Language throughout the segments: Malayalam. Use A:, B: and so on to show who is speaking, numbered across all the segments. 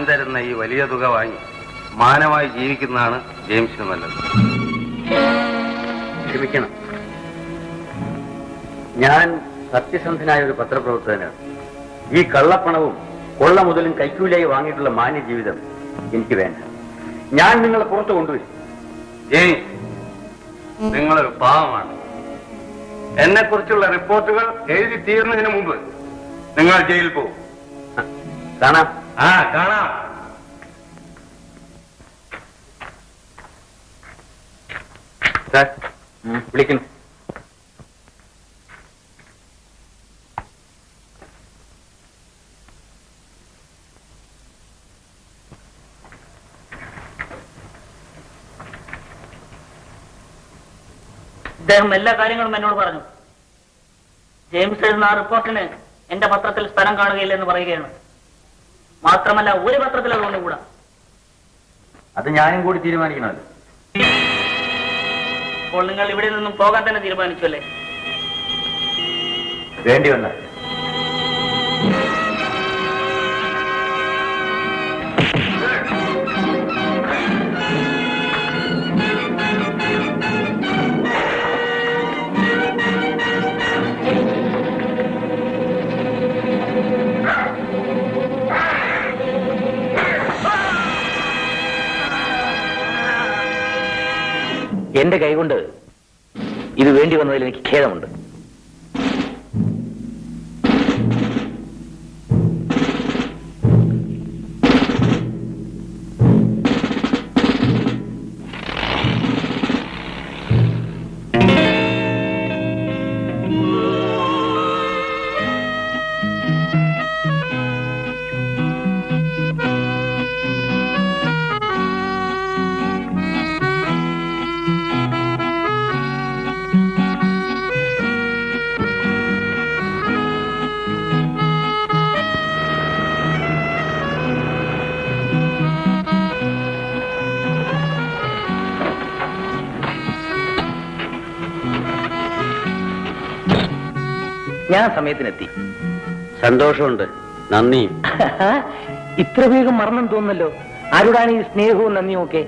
A: തരുന്ന ഈ വലിയ തുക വാങ്ങി മാനമായി ജീവിക്കുന്നതാണ് ജെയിംസിന് നല്ലത്.
B: ക്ഷമിക്കണം, ഞാൻ സത്യസന്ധനായ ഒരു പത്രപ്രവർത്തകനാണ്. ഈ കള്ളപ്പണവും കൊള്ള മുതലും കൈക്കൂലിയായി വാങ്ങിയിട്ടുള്ള മാന്യ ജീവിതം എനിക്ക് വേണ്ട. ഞാൻ നിങ്ങളെ പുറത്തു കൊണ്ടുവരും.
A: ജെയിംസ്, നിങ്ങളൊരു പാവമാണ്. എന്നെ കുറിച്ചുള്ള റിപ്പോർട്ടുകൾ എഴുതി തീർന്നതിന് മുമ്പ് നിങ്ങൾ ജയിലിൽ പോകും.
B: കാണാം.
A: കാണാം.
B: സാർ, വിളിക്കുന്നു.
C: അദ്ദേഹം എല്ലാ കാര്യങ്ങളും എന്നോട് പറഞ്ഞു. ജെയിംസ് എഴുതുന്ന ആ റിപ്പോർട്ടിന് എന്റെ പത്രത്തിൽ സ്ഥലം കാണുകയില്ലെന്ന് പറയുകയാണ്. മാത്രമല്ല, ഒരു പത്രത്തിൽ അതുകൊണ്ട് കൂടാ.
B: അത് ഞാനും കൂടി തീരുമാനിക്കണമല്ലോ.
C: അപ്പോൾ നിങ്ങൾ ഇവിടെ നിന്നും പോകാൻ തന്നെ തീരുമാനിച്ചു അല്ലേ?
B: വേണ്ടി വന്നാൽ.
D: എന്റെ കൈകൊണ്ട് ഇത് വേണ്ടി വന്നതിൽ എനിക്ക് ഖേദമുണ്ട്. ഞാൻ സമയത്തിനെത്തി.
B: സന്തോഷമുണ്ട്, നന്ദിയും.
D: ഇത്ര വേഗം മറന്നു തോന്നല്ലോ. ആരോടാണ് ഈ സ്നേഹവും നന്ദിയും ഒക്കെ?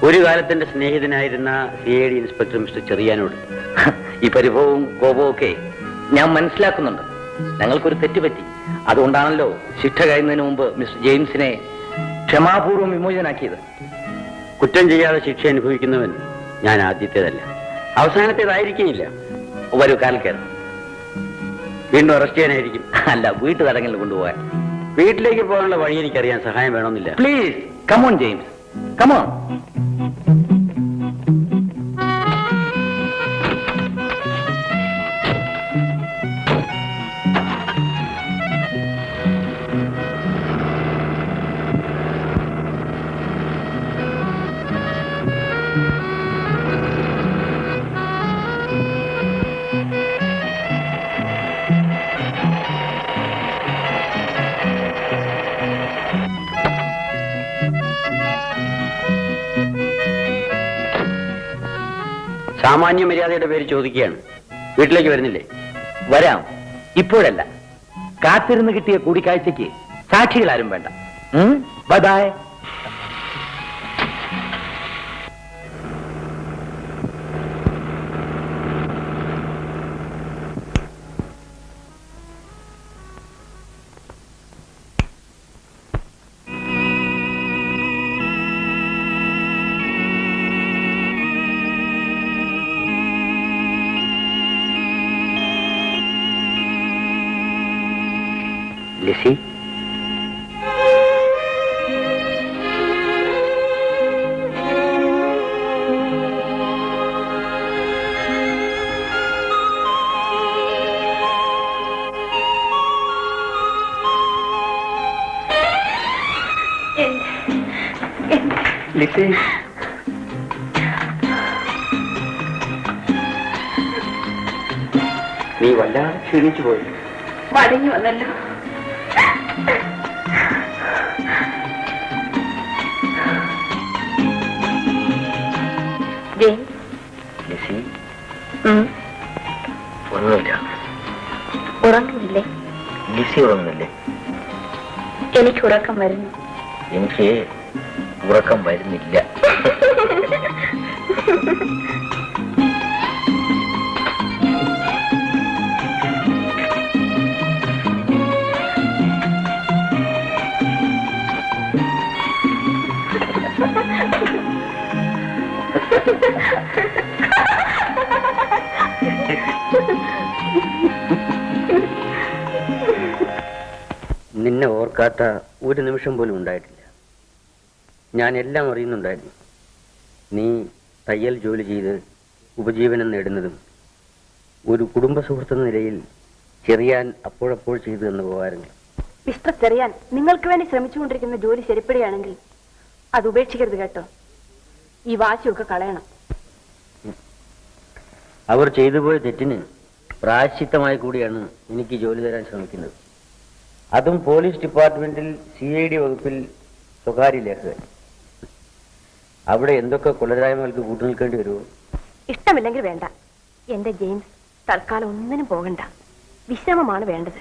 B: ഒരു കാലത്തിന്റെ സ്നേഹിതനായിരുന്ന CID ഇൻസ്പെക്ടർ മിസ്റ്റർ ചെറിയാനോട്.
D: ഈ പരിഭവവും കോപവും ഒക്കെ ഞാൻ മനസ്സിലാക്കുന്നുണ്ട്. ഞങ്ങൾക്കൊരു തെറ്റുപറ്റി. അതുകൊണ്ടാണല്ലോ ശിക്ഷ കഴിയുന്നതിന് മുമ്പ് മിസ്റ്റർ ജെയിംസിനെ ക്ഷമാപൂർവ്വം വിമോചനാക്കിയത്.
B: കുറ്റം ചെയ്യാതെ ശിക്ഷ അനുഭവിക്കുന്നവൻ ഞാൻ ആദ്യത്തേതല്ല, അവസാനത്തേതായിരിക്കില്ല.
D: വരൂ, കാലിൽ കയറും.
B: വീണ്ടും അറസ്റ്റ് ചെയ്യാനായിരിക്കും.
D: അല്ല, വീട്ടു തടങ്ങളിൽ കൊണ്ടുപോകാൻ.
B: വീട്ടിലേക്ക് പോകാനുള്ള വഴി എനിക്കറിയാൻ. സഹായം വേണമെന്നില്ല.
D: Please come on James, come on.
B: സാമാന്യ മര്യാദയുടെ പേര് ചോദിക്കുകയാണ്. വീട്ടിലേക്ക് വരുന്നില്ലേ?
D: വരാം, ഇപ്പോഴല്ല. കാത്തിരുന്ന് കിട്ടിയ കൂടിക്കാഴ്ചയ്ക്ക് സാക്ഷികളാരും വേണ്ട. Bye bye.
B: ലിസി, ലിസി, നീ വല്ലാതെ ക്ഷീണിച്ചു പോയി.
E: മടങ്ങി വന്നല്ലോ.
B: ലിസി, ഒന്നുമില്ല.
E: ഉറങ്ങുന്നില്ലേ?
B: ലിസി ഉറങ്ങുന്നില്ലേ?
E: എനിക്ക് ഉറക്കം വരുന്നു.
D: എനിക്ക് ഉറക്കം വരുന്നില്ല.
B: നിന്നെ ഓർക്കാത്ത ഒരു നിമിഷം പോലും ഉണ്ടായിട്ടില്ല. ഞാൻ എല്ലാം അറിയുന്നുണ്ടായിരുന്നു. നീ തയ്യൽ ജോലി ചെയ്ത് ഉപജീവനം നേടുന്നതും ഒരു കുടുംബ സുഹൃത്തെന്ന നിലയിൽ ചെറിയാൻ അപ്പോഴപ്പോൾ ചെയ്തു തന്ന ഉപകാരങ്ങൾ.
E: മിസ്റ്റർ ചെറിയാൻ, നിങ്ങൾക്ക് വേണ്ടി ശ്രമിച്ചുകൊണ്ടിരിക്കുന്ന ജോലി ശരിപ്പെടുകയാണെങ്കിൽ അത് ഉപേക്ഷിക്കരുത് കേട്ടോ. ഈ വാശിയൊക്കെ കളയണം.
B: അവർ ചെയ്തു പോയ തെറ്റിന് പ്രായശ്ചിത്തമായി കൂടിയാണ് എനിക്ക് ജോലി തരാൻ ശ്രമിക്കുന്നത്. അതും പോലീസ് ഡിപ്പാർട്ട്മെന്റിൽ CID വകുപ്പിൽ സ്വകാര്യ ലേഖകൻ. അവിടെ എന്തൊക്കെ കൊലരായ്മകൾക്ക് കൂട്ടുനിൽക്കേണ്ടി വരുമോ?
E: ഇഷ്ടമില്ലെങ്കിൽ വേണ്ട. എന്റെ ജെയിംസ് തൽക്കാലം ഒന്നിനും പോകണ്ട. വിശ്രമമാണ് വേണ്ടത്.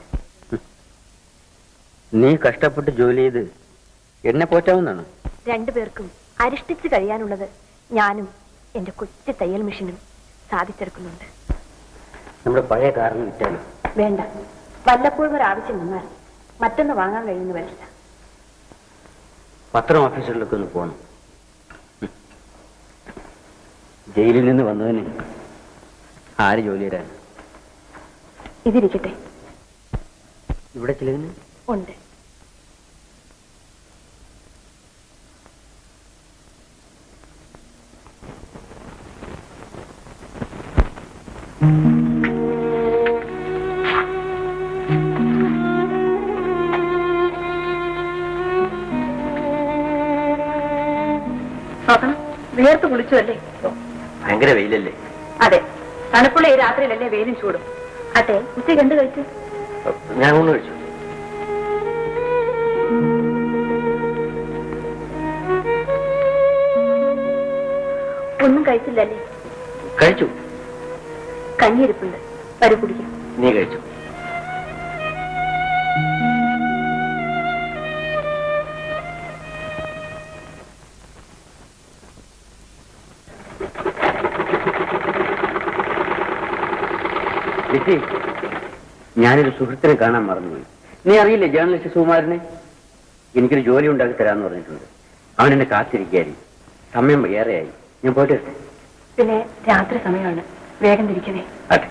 B: നീ കഷ്ടപ്പെട്ട് ജോലി ചെയ്ത് എന്നെ പോറ്റാവുന്നതാണ്.
E: രണ്ടുപേർക്കും അരിഷ്ടിച്ച് കഴിയാനുള്ളത് ഞാനും എന്റെ കൊച്ചു തയ്യൽ മെഷീനും സാധിച്ചെടുക്കുന്നുണ്ട്.
B: നമ്മുടെ പഴയ കാറിന് വിറ്റാലും
E: വേണ്ട. വല്ലപ്പോഴും ഒരു ആവശ്യം വന്നാൽ മറ്റൊന്ന് വാങ്ങാൻ കഴിയുന്നു വരില്ല.
B: പത്രം ഓഫീസുകളിലൊക്കെ ഒന്ന് പോകണം. ജയിലിൽ നിന്ന് വന്നതിന് ആര് ജോലി തരാൻ?
E: ഇതിരിക്കട്ടെ.
B: ഇവിടെ ചിലതിന്
E: ഉണ്ട്. വിയർത്ത് കുളിച്ചു അല്ലേ?
B: ഭയങ്കര വെയിലല്ലേ?
E: അതെ, തണുപ്പുള്ള ഈ രാത്രിയിലല്ലേ വെയിലും ചൂടും. അതെ, ഉച്ചയ്ക്ക് എന്ത് കഴിച്ചു?
B: ഞാൻ ഊണ് കഴിച്ചു.
E: ഒന്നും കഴിച്ചില്ലല്ലേ?
B: കഴിച്ചു.
E: കഞ്ഞിരിപ്പുണ്ട്, വരു കുടിക്കാം.
B: നീ കഴിച്ചു. ഞാനൊരു സുഹൃത്തിനെ കാണാൻ മറന്നുപോയി. നീ അറിയില്ലേ ജേർണലിസ്റ്റ് സുകുമാരനെ? എനിക്കൊരു ജോലി ഉണ്ടാക്കി തരാമെന്ന് പറഞ്ഞിട്ടുണ്ട്. അവൻ എന്നെ കാത്തിരിക്കുകയായിരിക്കും. സമയം ഏറെയായി. ഞാൻ പോയിട്ട് വരട്ടെ?
E: പിന്നെ രാത്രി സമയമാണ്, വേഗം തിരിക്കണേ.
B: അതെ.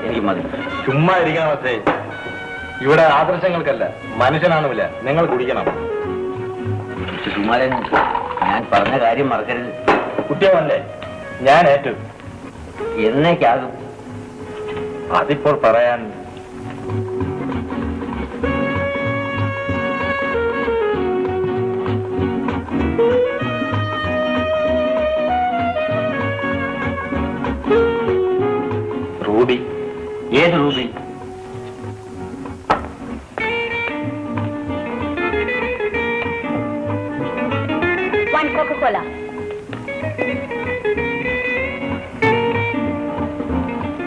B: എനിക്ക് മതി.
A: ചുമ്മാ ഇരിക്കണം പക്ഷേ. ഇവിടെ ആദർശങ്ങൾക്കല്ല, മനുഷ്യനാണ് വില. നിങ്ങൾ കുടിക്കണം.
B: സുകുമാരൻ, ഞാൻ പറഞ്ഞ കാര്യം മറക്കരുത്.
A: കുട്ടിയാവല്ലേ? ഞാൻ ഏറ്റു.
B: എന്നേക്കാകും?
A: അതിപ്പോൾ പറയാൻ. റൂബി.
B: ഏത് റൂബി?
E: കോക്കോല.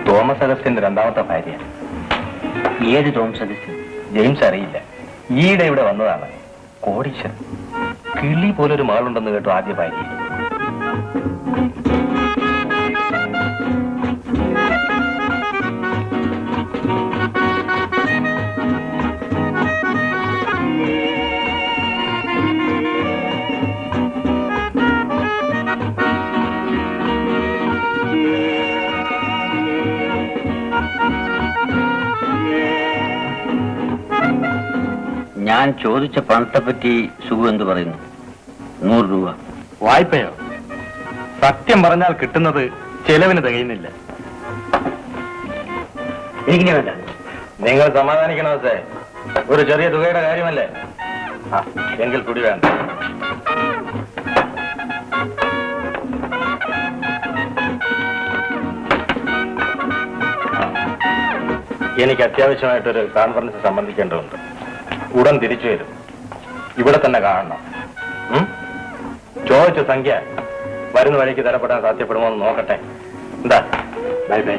A: തോമസ് അഗസ്റ്റിന്റെ രണ്ടാമത്തെ ഭാര്യ.
B: ഏത് തോമസ് അഗസ്റ്റിൻ?
A: ജെയിംസ് അറിയില്ല. ഈയിടെ ഇവിടെ വന്നതാണ്. കോടീശ്വരൻ. കിളി പോലൊരു മകളുണ്ടെന്ന് കേട്ടു ആദ്യ ഭാര്യ.
B: ഞാൻ ചോദിച്ച പണത്തെ പറ്റി സുഖു എന്ത് പറയുന്നു? 100 രൂപ
A: വായ്പയോ? സത്യം പറഞ്ഞാൽ കിട്ടുന്നത് ചെലവിന് തികയുന്നില്ല.
B: എനിക്കിനി വേണ്ട.
A: നിങ്ങൾ സമാധാനിക്കണോ സേ? ഒരു ചെറിയ തുകയുടെ കാര്യമല്ലേ? എങ്കിൽ കുടി വേണ്ട. എനിക്ക് അത്യാവശ്യമായിട്ടൊരു കോൺഫറൻസ് സംബന്ധിക്കേണ്ടതുണ്ട്. ഉടൻ തിരിച്ചു വരും. ഇവിടെ തന്നെ കാണണം. ചോദിച്ച സംഖ്യ വരുന്ന വഴിക്ക് തരപ്പെടാൻ സാധ്യപ്പെടുമോ എന്ന് നോക്കട്ടെ. എന്താ? Bye bye.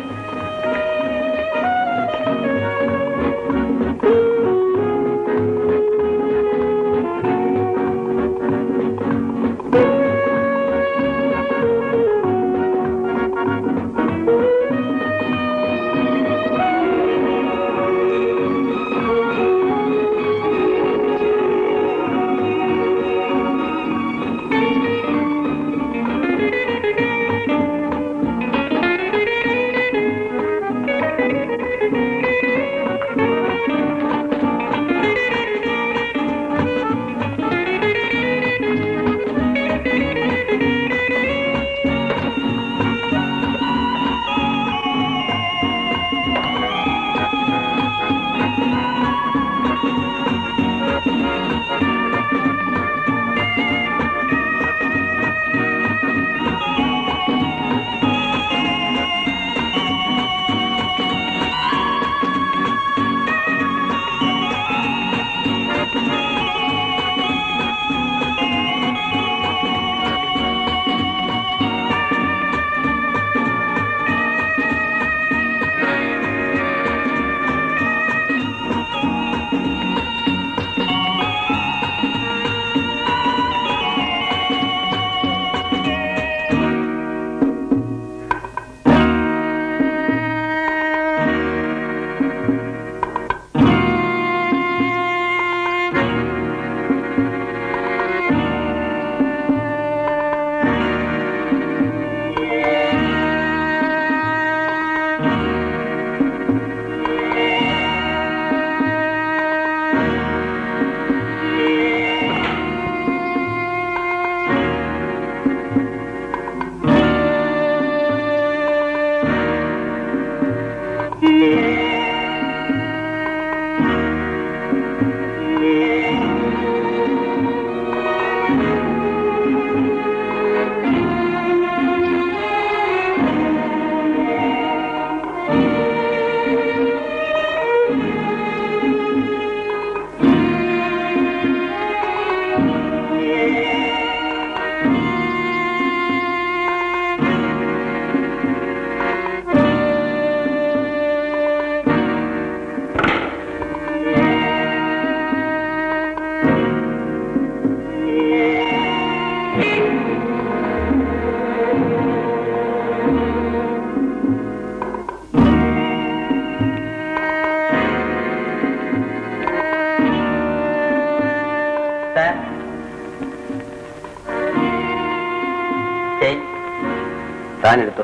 B: താനെടുത്തു.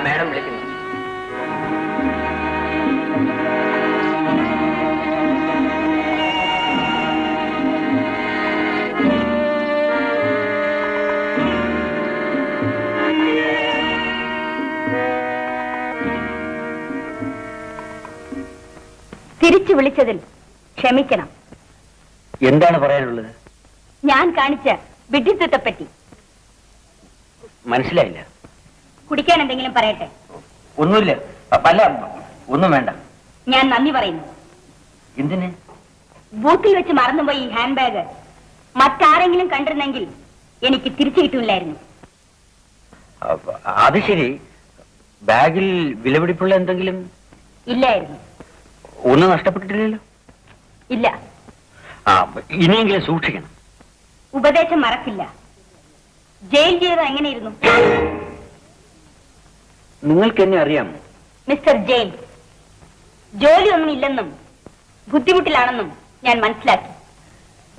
D: മാഡം വിളിക്കുന്നു.
E: തിരിച്ചു വിളിച്ചതിൽ ക്ഷമിക്കണം.
B: എന്താണ് പറയാനുള്ളത്?
E: ഞാൻ കാണിച്ച വിഡ്ഢിത്വത്തെപ്പറ്റി.
B: മനസ്സിലായില്ല.
E: കുടിക്കാൻ എന്തെങ്കിലും പറയട്ടെ?
B: ഒന്നുമില്ല. അല്ല, ഒന്നും വേണ്ട.
E: ഞാൻ നന്ദി പറയുന്നു.
B: എന്തിന്?
E: ബൂത്തിൽ വെച്ച് മറന്നുപോയി ഈ ഹാൻഡ് ബാഗ്. മറ്റാരെങ്കിലും കണ്ടിരുന്നെങ്കിൽ എനിക്ക് തിരിച്ചു കിട്ടൂലായിരുന്നു.
B: അത് ശരി. ബാഗിൽ വിലപിടിപ്പുള്ള എന്തെങ്കിലും
E: ഇല്ലായിരുന്നു.
B: ഒന്നും നഷ്ടപ്പെട്ടിട്ടില്ലല്ലോ?
E: ഇല്ല.
B: ഇനിയെങ്കിലും സൂക്ഷിക്കണം.
E: ഉപദേശം മറക്കില്ല. ജയിൽ ജീവിതം എങ്ങനെയിരുന്നു?
B: നിങ്ങൾക്ക് എന്നെ അറിയാമോ?
E: മിസ്റ്റർ ജെയിംസ്, ജോലിയൊന്നും ഇല്ലെന്നും ബുദ്ധിമുട്ടിലാണെന്നും ഞാൻ മനസ്സിലാക്കി.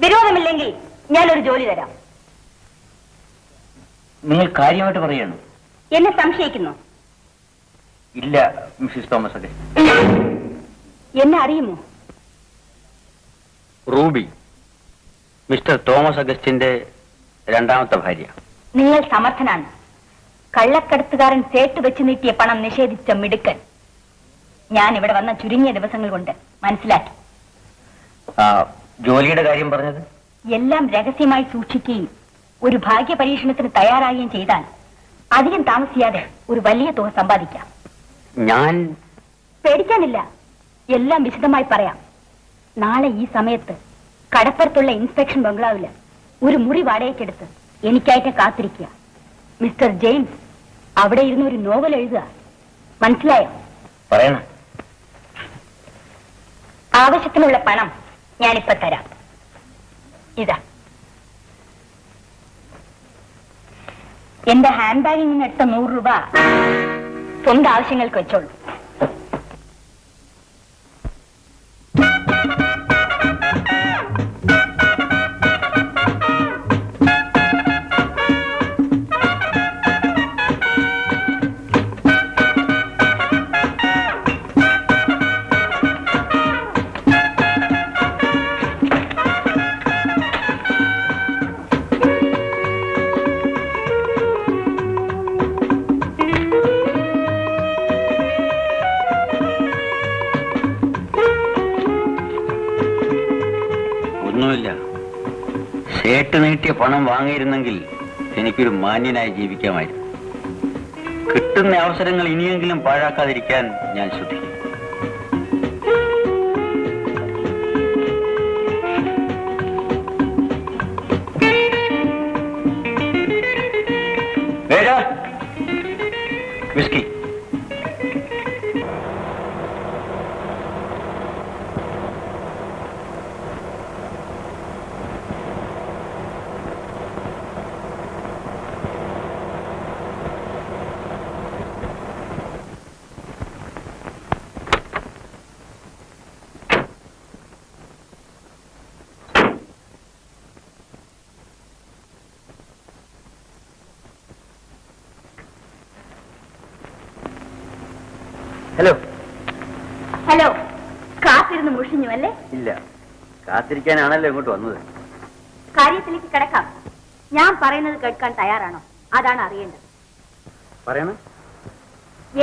E: വിരോധമില്ലെങ്കിൽ ഞാനൊരു ജോലി തരാം.
B: നിങ്ങൾ കാര്യമായിട്ട് പറയണം?
E: എന്നെ സംശയിക്കുന്നു?
B: ഇല്ല മിസ്സിസ് തോമസ്. അതെ,
E: എന്നെ അറിയുമോ?
B: റൂബി, മിസ്റ്റർ തോമസ് അഗസ്റ്റിന്റെ രണ്ടാമത്തെ ഭാര്യ.
E: നിങ്ങൾ സമർത്ഥനാണ്. കള്ളക്കടത്തുകാരൻ സേട്ട് വെച്ച് നീട്ടിയ പണം നിഷേധിച്ച മിടുക്കൻ. ഞാൻ ഇവിടെ വന്ന ചുരുങ്ങിയ ദിവസങ്ങൾ കൊണ്ട് മനസ്സിലാക്കി.
B: ജോലിയുടെ കാര്യം പറഞ്ഞത്?
E: എല്ലാം രഹസ്യമായി സൂക്ഷിക്കുകയും ഒരു ഭാഗ്യ പരീക്ഷണത്തിന് തയ്യാറാകുകയും ചെയ്താൽ അധികം താമസിയാതെ ഒരു വലിയ തുക സമ്പാദിക്കാം.
B: ഞാൻ
E: പേടിക്കാനില്ല, എല്ലാം വിശദമായി പറയാം. നാളെ ഈ സമയത്ത് കടപ്പുറത്തുള്ള ഇൻസ്പെക്ഷൻ ബംഗ്ലാവില് ഒരു മുറി വാടകയ്ക്കെടുത്ത് എനിക്കായിട്ട് കാത്തിരിക്കുക. മിസ്റ്റർ ജെയിംസ് അവിടെ ഇരുന്ന് ഒരു നോവൽ എഴുതുക. മനസ്സിലായോ?
B: പറയണം.
E: ആവശ്യത്തിനുള്ള പണം ഞാനിപ്പോ തരാം. ഇതാ എന്റെ ഹാൻഡ് ബാഗിൽ നിന്ന് എടുത്ത 100 രൂപ സ്വന്തം ആവശ്യങ്ങൾക്ക് വെച്ചോളൂ.
B: സേട്ട് നീട്ടിയ പണം വാങ്ങിയിരുന്നെങ്കിൽ എനിക്കൊരു മാന്യനായി ജീവിക്കാമായിരുന്നു. കിട്ടുന്ന അവസരങ്ങൾ ഇനിയെങ്കിലും പാഴാക്കാതിരിക്കാൻ ഞാൻ ശ്രദ്ധിക്കും. വിസ്കി. ഹലോ.
E: ഹലോ. കാത്തിരുന്ന് മുഷിഞ്ഞു അല്ലേ?
B: ഇല്ല, കാത്തിരിക്കാനാണല്ലോ ഇങ്ങോട്ട് വന്നത്.
E: കാര്യത്തിലേക്ക് കിടക്കാം. ഞാൻ പറയുന്നത് കേൾക്കാൻ തയ്യാറാണോ? അതാണ് അറിയേണ്ടത്.
B: പറയണം.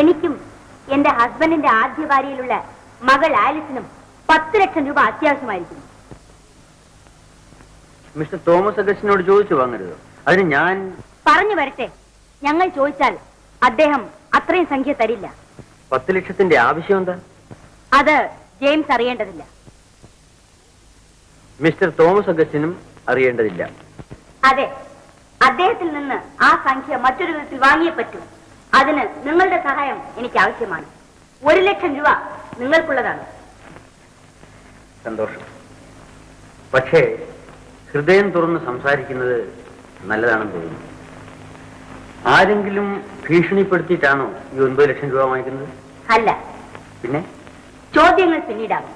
E: എനിക്കും എന്റെ ഹസ്ബൻഡിന്റെ ആദ്യ ഭാര്യയിലുള്ള മകൾ ആലിസിനും 10 ലക്ഷം രൂപ അത്യാവശ്യമായിരിക്കുന്നു.
B: മിസ്റ്റർ തോമസ് അഗസ്റ്റിനോട് ചോദിച്ചു വാങ്ങരുത്. അതിന് ഞാൻ
E: പറഞ്ഞു വരട്ടെ. ഞങ്ങൾ ചോദിച്ചാൽ അദ്ദേഹം അത്രയും സംഖ്യ തരില്ല.
B: 10 ലക്ഷത്തിന്റെ ആവശ്യം എന്താ?
E: അത് ജെയിംസ് അറിയേണ്ടതില്ല.
B: മിസ്റ്റർ തോമസ് അഗസ്റ്റിനും അറിയേണ്ടതില്ല.
E: അതെ, അദ്ദേഹത്തിൽ നിന്ന് ആ സംഖ്യ മറ്റൊരു വിധത്തിൽ വാങ്ങിയേ പറ്റൂ. അതിന് നിങ്ങളുടെ സഹായം എനിക്ക് ആവശ്യമാണ്. 1 ലക്ഷം രൂപ നിങ്ങൾക്കുള്ളതാണ്.
B: സന്തോഷം. പക്ഷേ ഹൃദയം തുറന്ന് സംസാരിക്കുന്നത് നല്ലതാണെന്ന് തോന്നുന്നു. ആരെങ്കിലും ഭീഷണിപ്പെടുത്തിയിട്ടാണോ ഈ 9 ലക്ഷം രൂപ വാങ്ങിക്കുന്നത്?
E: അല്ല.
B: പിന്നെ
E: ചോദ്യങ്ങൾ പിന്നീടാകും.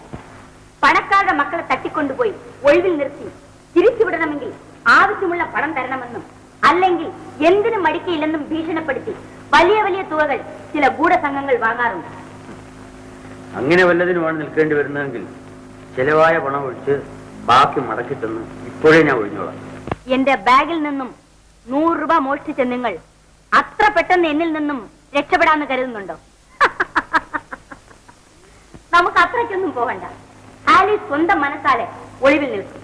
E: പണക്കാരുടെ മക്കളെ തട്ടിക്കൊണ്ടുപോയി ഒഴിവിൽ നിർത്തി തിരിച്ചുവിടണമെങ്കിൽ ആവശ്യമുള്ള പണം തരണമെന്നും അല്ലെങ്കിൽ എന്തിനും മടിക്കയില്ലെന്നും ഭീഷണിപ്പെടുത്തി വലിയ വലിയ തുകകൾ ചില ഗൂഢസംഘങ്ങൾ വാങ്ങാറുണ്ട്.
B: അങ്ങനെ വല്ലതിനുമാണ് നിൽക്കേണ്ടി വരുന്നതെങ്കിൽ ചെലവായ പണം ഒഴിച്ച് ബാക്കി മടക്കിട്ടെന്ന് ഇപ്പോഴേ ഞാൻ ഒഴിഞ്ഞോളാം.
E: എന്റെ ബാഗിൽ നിന്നും 100 രൂപ മോഷ്ടിച്ച നിങ്ങൾ അത്ര പെട്ടെന്ന് എന്നിൽ നിന്നും രക്ഷപ്പെടാന്ന് കരുതുന്നുണ്ടോ? നമുക്ക് അത്രയ്ക്കൊന്നും പോകണ്ട. ആലീസ് സ്വന്തം മനസ്സാലെ ഒളിവിൽ നിൽക്കും.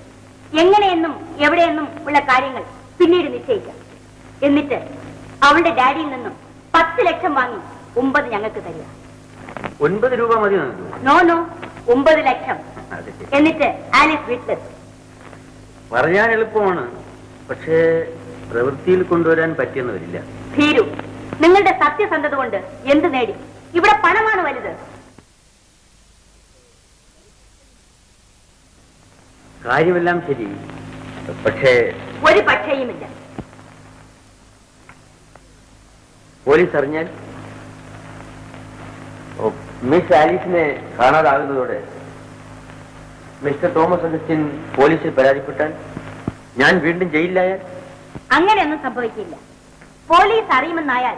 E: എങ്ങനെയെന്നും എവിടെയെന്നും ഉള്ള കാര്യങ്ങൾ പിന്നീട് നിശ്ചയിക്കാം. എന്നിട്ട് അവളുടെ ഡാഡിയിൽ നിന്നും 10 ലക്ഷം വാങ്ങി 9 ഞങ്ങൾക്ക് തരിക.
B: 9 രൂപ മതി.
E: നോ, 9 ലക്ഷം. എന്നിട്ട് ആലീസ് വീട്ടിലെത്തും.
B: പറയാൻ എളുപ്പമാണ്, പക്ഷേ പ്രവൃത്തിയിൽ കൊണ്ടുവരാൻ പറ്റിയെന്ന് വരില്ല.
E: ഭീരു, നിങ്ങളുടെ സത്യസന്ധത കൊണ്ട് എന്ത് നേടി? ഇവിടെ പണമാണ് വലുത്.
B: കാര്യമെല്ലാം ശരി, പക്ഷേ
E: ഒരു പക്ഷേയുമില്ല.
B: പോലീസ് അറിഞ്ഞാൽ? മിസ് ആലീസിനെ കാണാതാകുന്നതോടെ മിസ്റ്റർ തോമസ് അഗസ്റ്റിൻ പോലീസിൽ പരാതിപ്പെട്ടാൽ ഞാൻ വീണ്ടും ജയിലിലായാൽ?
E: അങ്ങനെയൊന്നും സംഭവിക്കില്ല. പോലീസ് അറിയുമെന്നായാൽ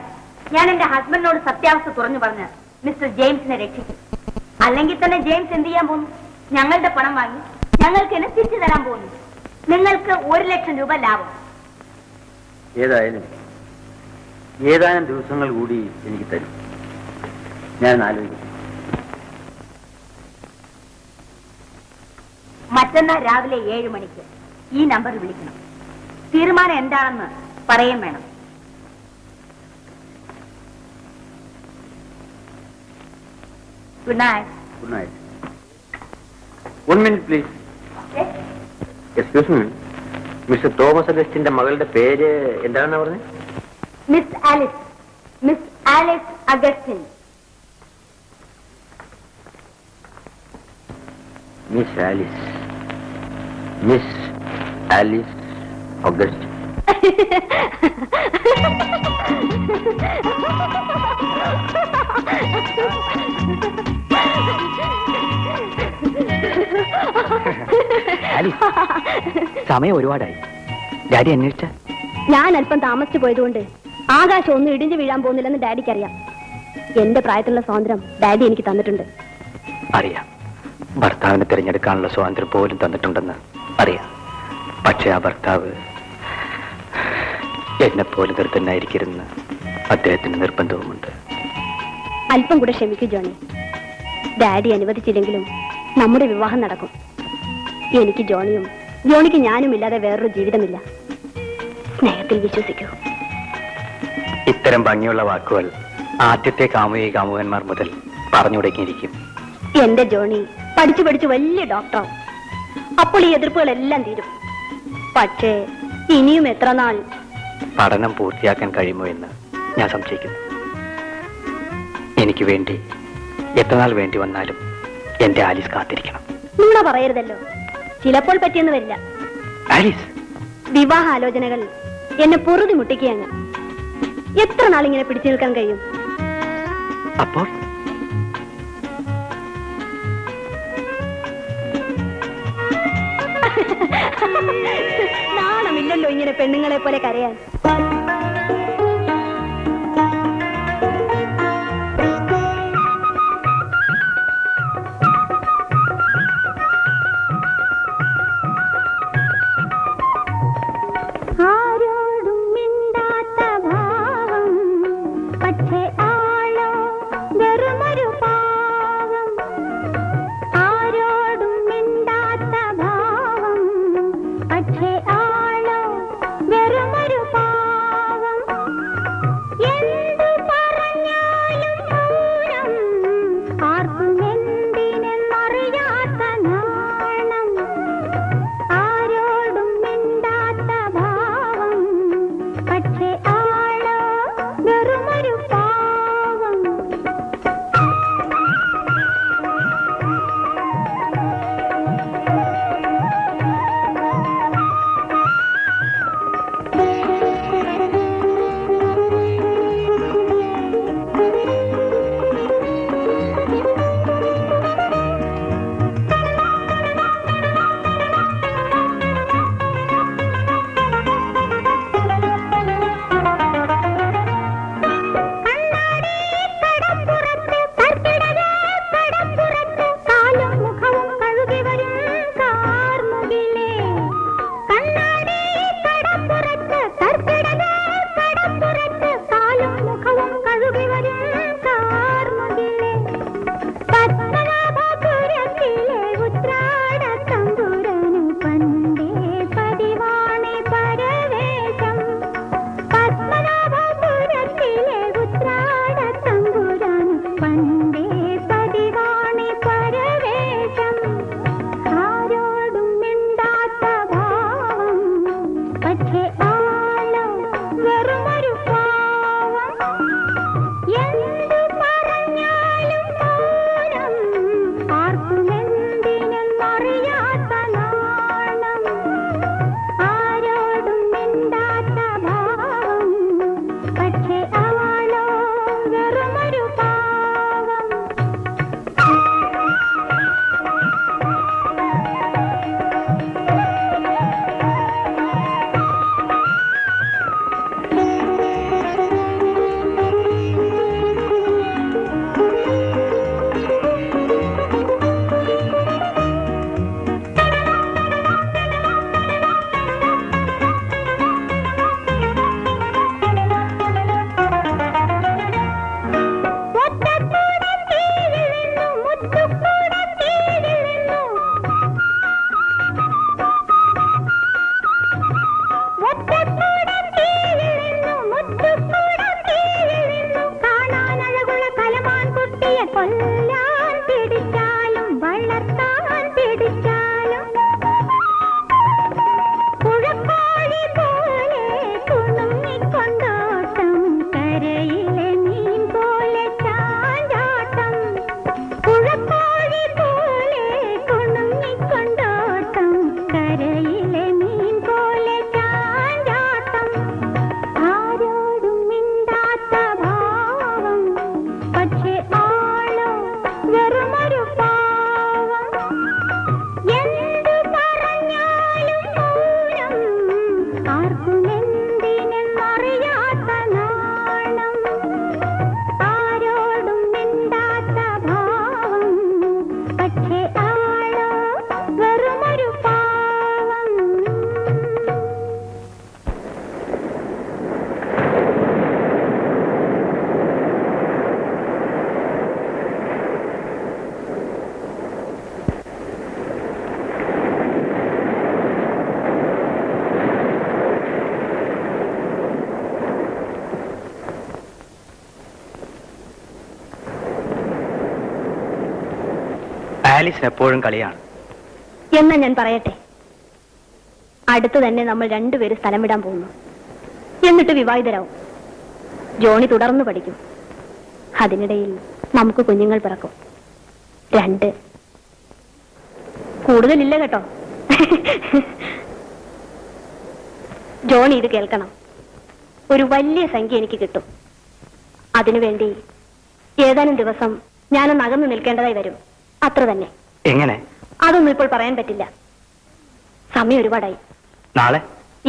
E: ഞാൻ എന്റെ ഹസ്ബൻഡിനോട് സത്യാവസ്ഥ തുറന്നു പറഞ്ഞ് മിസ്റ്റർ ജെയിംസിനെ രക്ഷിക്കും. അല്ലെങ്കിൽ തന്നെ ജെയിംസ് എന്ത് ചെയ്യാൻ പോകുന്നു? ഞങ്ങളുടെ പണം വാങ്ങി ഞങ്ങൾക്ക് എന്നെ തിരിച്ചു തരാൻ പോകുന്നു. നിങ്ങൾക്ക് 1 ലക്ഷം രൂപ ലാഭം.
B: ഏതായാലും ഏതാനും ദിവസങ്ങൾ കൂടി എനിക്ക് തരും. ഞാൻ ആലോചിക്കും.
E: മറ്റന്നാൾ രാവിലെ 7 മണിക്ക് ഈ നമ്പറിൽ വിളിക്കണം. തീരുമാനം എന്താണെന്ന് പറയുകയും വേണം. Good night.
B: Good night. 1 minute please. Excuse me, mister Thomas അഗസ്റ്റിന്റെ മകളുടെ പേര് എന്താണെന്നാ പറഞ്ഞത്?
E: Miss Alice. Miss Alice Augustine.
B: Miss Alice. Miss Alice August.
D: സമയം ഒരുപാടായി. ഡാഡി അന്വേഷിച്ച
E: ഞാൻ അല്പം താമസിച്ചു പോയതുകൊണ്ട് ആകാശം ഒന്നും ഇടിഞ്ഞു വീഴാൻ പോകുന്നില്ലെന്ന് ഡാഡിക്ക് അറിയാം. എന്റെ പ്രായത്തിലുള്ള സ്വാതന്ത്ര്യം ഡാഡി എനിക്ക് തന്നിട്ടുണ്ട്.
D: അറിയാം, ഭർത്താവിനെ തിരഞ്ഞെടുക്കാനുള്ള സ്വാതന്ത്ര്യം പോലും തന്നിട്ടുണ്ടെന്ന് അറിയാം. പക്ഷെ ആ ഭർത്താവ് എന്നെപ്പോലും നിർത്തനായിരിക്കരുന്ന് അദ്ദേഹത്തിന് നിർബന്ധവുമുണ്ട്.
E: അല്പം കൂടെ ക്ഷമിക്കൂ ജോണി. ഡാഡി അനുവദിച്ചില്ലെങ്കിലും നമ്മുടെ വിവാഹം നടക്കും. എനിക്ക് ജോണിയും ജോണിക്ക് ഞാനും ഇല്ലാതെ വേറൊരു ജീവിതമില്ല. സ്നേഹത്തിൽ വിശ്വസിക്കൂ.
D: ഇത്തരം ഭംഗിയുള്ള വാക്കുകൾ ആദ്യത്തെ കാമുകന്മാർ മുതൽ പറഞ്ഞു തുടങ്ങിയിരിക്കും.
E: എന്റെ ജോണി പഠിച്ചു പഠിച്ചു വലിയ ഡോക്ടറാവും. അപ്പോൾ ഈ എതിർപ്പുകളെല്ലാം തീരും. പക്ഷേ ഇനിയും എത്ര നാൾ
D: പഠനം പൂർത്തിയാക്കാൻ കഴിയുമോ എന്ന് ഞാൻ സംശയിക്കുന്നു. എനിക്ക് വേണ്ടി എത്ര നാൾ വേണ്ടി വന്നാലും എന്റെ ആലീസ് കാത്തിരിക്കണം.
E: നുണ പറയരുതല്ലോ. ചിലപ്പോൾ പറ്റിയെന്ന് വരില്ല.
D: ആലീസ്,
E: വിവാഹാലോചനകൾ എന്നെ പൊറുതി മുട്ടിക്കുകയാണ്. എത്ര നാളിങ്ങനെ പിടിച്ചു നിൽക്കാൻ കഴിയും?
D: അപ്പോൾ
E: നാണമില്ലല്ലോ ഇങ്ങനെ പെണ്ണുങ്ങളെ പോലെ കരയാൻ. ആരോടും മിണ്ടാത്ത ഭാവം, പക്ഷേ ആളോ വെറുമൊരു പാവം. ആരോടും മിണ്ടാത്ത ഭാവം, പക്ഷേ ആളോ വെറുമൊരു പാവം. എന്തു പറഞ്ഞാലും മൗനം, ആർക്കും എന്തിനെന്നറിയാത്ത നാണം. ആരോടും മിണ്ടാത്ത ഭാവം, പക്ഷേ ആളോ വെറുമൊരു പാവം.
F: ആലീസിന് എപ്പോഴും കളിയാണ്.
E: എന്നാ ഞാൻ പറയട്ടെ, അടുത്ത് തന്നെ നമ്മൾ രണ്ടുപേരും സ്ഥലം വിടാൻ പോകുന്നു. എന്നിട്ട് വിവാഹിതരാവും. ജോണി തുടർന്ന് പഠിക്കും. അതിനിടയിൽ നമുക്ക് കുഞ്ഞുങ്ങൾ പിറക്കും. 2. കൂടുതലില്ല കേട്ടോ. ജോണി ഇത് കേൾക്കണം. ഒരു വലിയ സംഖ്യ എനിക്ക് കിട്ടും. അതിനുവേണ്ടി ഏതാനും ദിവസം ഞാനൊന്ന് അകന്നു നിൽക്കേണ്ടതായി വരും. അത്ര തന്നെ.
F: എങ്ങനെ?
E: അതൊന്നും ഇപ്പോൾ പറയാൻ പറ്റില്ല. സമയം ഒരുപാടായി.
F: നാളെ?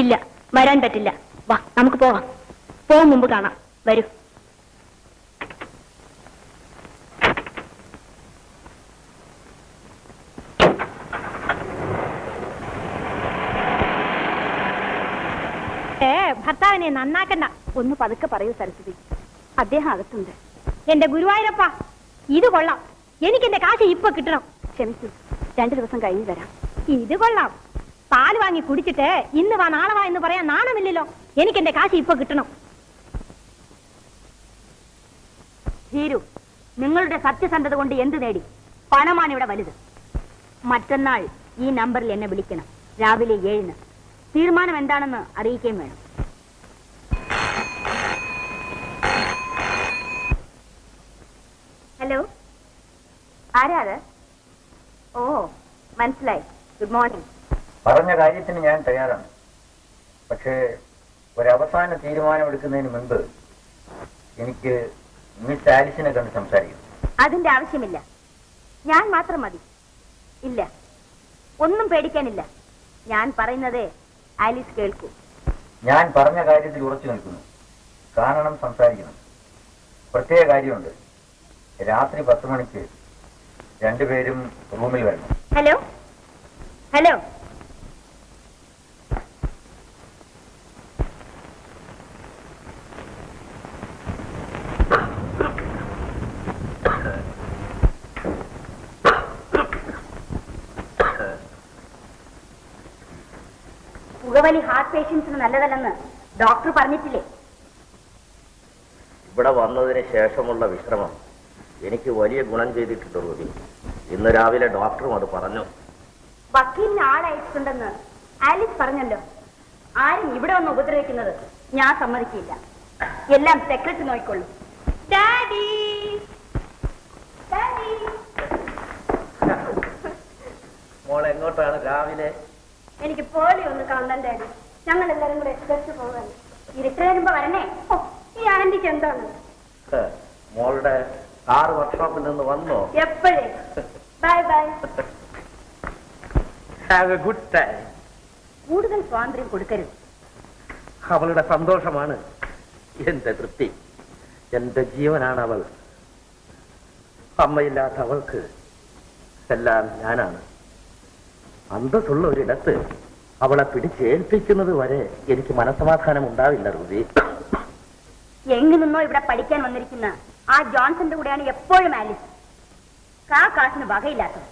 E: ഇല്ല, വരാൻ പറ്റില്ല. വാ, നമുക്ക് പോവാം. പോകും മുമ്പ് കാണാം. വരൂ. ഭർത്താവിനെ നന്നാക്കണ്ട. ഒന്ന് പതുക്കെ പറയൂ സരസ്വതി. അദ്ദേഹം അകത്തുണ്ട്. എന്റെ ഗുരുവായൂരപ്പ, ഇത് കൊള്ളാം. എനിക്ക് എന്റെ കാശ് ഇപ്പൊ കിട്ടണം. ക്ഷമിക്കൂ, 2 ദിവസം കഴിഞ്ഞു തരാം. ഇത് കൊള്ളാം. പാല് വാങ്ങി കുടിച്ചിട്ട് ഇന്ന് വാ നാളെ വാ എന്ന് പറയാൻ നാണമില്ലല്ലോ. എനിക്ക് എന്റെ കാശ് ഇപ്പൊ കിട്ടണം. ധീരു, നിങ്ങളുടെ സത്യസന്ധത കൊണ്ട് എന്ത് നേടി? പണമാണ് ഇവിടെ വലുത്. മറ്റന്നാൾ ഈ നമ്പറിൽ എന്നെ വിളിക്കണം. രാവിലെ 7-ന്. തീരുമാനം എന്താണെന്ന് അറിയിക്കുകയും വേണം. ഹലോ, ആരാത്? ഓ, മനസ്സിലായി. Good morning.
B: പറഞ്ഞ കാര്യത്തിന് ഞാൻ തയ്യാറാണ്. പക്ഷേ ഒരവസാന തീരുമാനമെടുക്കുന്നതിന് മുൻപ് എനിക്ക് മിസ് ആലിസിനെ കണ്ട് സംസാരിക്കണം.
E: അതിന്റെ ആവശ്യമില്ല. ഞാൻ മാത്രം മതി. ഇല്ല, ഒന്നും പേടിക്കാനില്ല. ഞാൻ പറയുന്നത് ആലീസ് കേൾക്കൂ.
B: ഞാൻ പറഞ്ഞ കാര്യത്തിൽ ഉറച്ചു നിൽക്കുന്നു. കാണണം, സംസാരിക്കണം. പ്രത്യേക കാര്യമുണ്ട്. രാത്രി 10 മണിക്ക് രണ്ടുപേരും റൂമിൽ വരണം.
E: ഹലോ ഹലോ, പുകവലി ഹാർട്ട് പേഷ്യൻസിന് നല്ലതല്ലെന്ന് ഡോക്ടർ പറഞ്ഞിട്ടില്ലേ?
B: ഇവിടെ വന്നതിന് ശേഷമുള്ള വിശ്രമം എനിക്ക് വലിയ ഗുണം ചെയ്തിട്ടുണ്ട് റൂബി. ഇന്ന് രാവിലെ ഡോക്ടറും അത് പറഞ്ഞു.
E: വക്കീലിന് ആളയച്ചിട്ടുണ്ടെന്ന് ആലിസ് പറഞ്ഞല്ലോ. ആരും ഇവിടെ വന്ന് ഉപദ്രവിക്കുന്നത് ഞാൻ സമ്മതിക്കില്ല. എല്ലാം സെക്രട്ടറി നോക്കിക്കൊള്ളു. Daddy, daddy.
B: മോൾ എങ്ങോട്ടാണ് രാവിലെ?
E: എനിക്ക് പോളി ഒന്ന് കാണാൻ ഡാഡി. ഞങ്ങൾ എല്ലാരും കൂടെ ബസ് പോകാൻ. ഇരുട്ട് വരുമ്പോ വരണേ. ഓ, ഈ ആന്റിക്ക് എന്താണ്?
B: മോളുടെ കാർ വർക്ക്ഷോപ്പിൽ നിന്ന് വന്നോ?
E: എപ്പോഴേ. Bye bye.
B: Have A good time.
E: കൂടുതൽ സ്വാതന്ത്ര്യം കൊടുക്കരുത്.
B: അവളുടെ സന്തോഷമാണ് എന്റെ തൃപ്തി. എന്റെ ജീവനാണ് അവൾ. അമ്മയില്ലാത്ത അവൾക്ക് എല്ലാം ഞാനാണ്. അന്തസ്സുള്ള ഒരിടത്ത് അവളെ പിടിച്ചേൽപ്പിക്കുന്നത് വരെ എനിക്ക് മനസ്സമാധാനം ഉണ്ടാവില്ല റൂബി.
E: എങ്ങു നിന്നോ ഇവിടെ പഠിക്കാൻ വന്നിരിക്കുന്ന ആ ജോൺസന്റെ കൂടെയാണ് എപ്പോഴും ആലിസ്. കാശിന് വകയില്ലാത്തത്.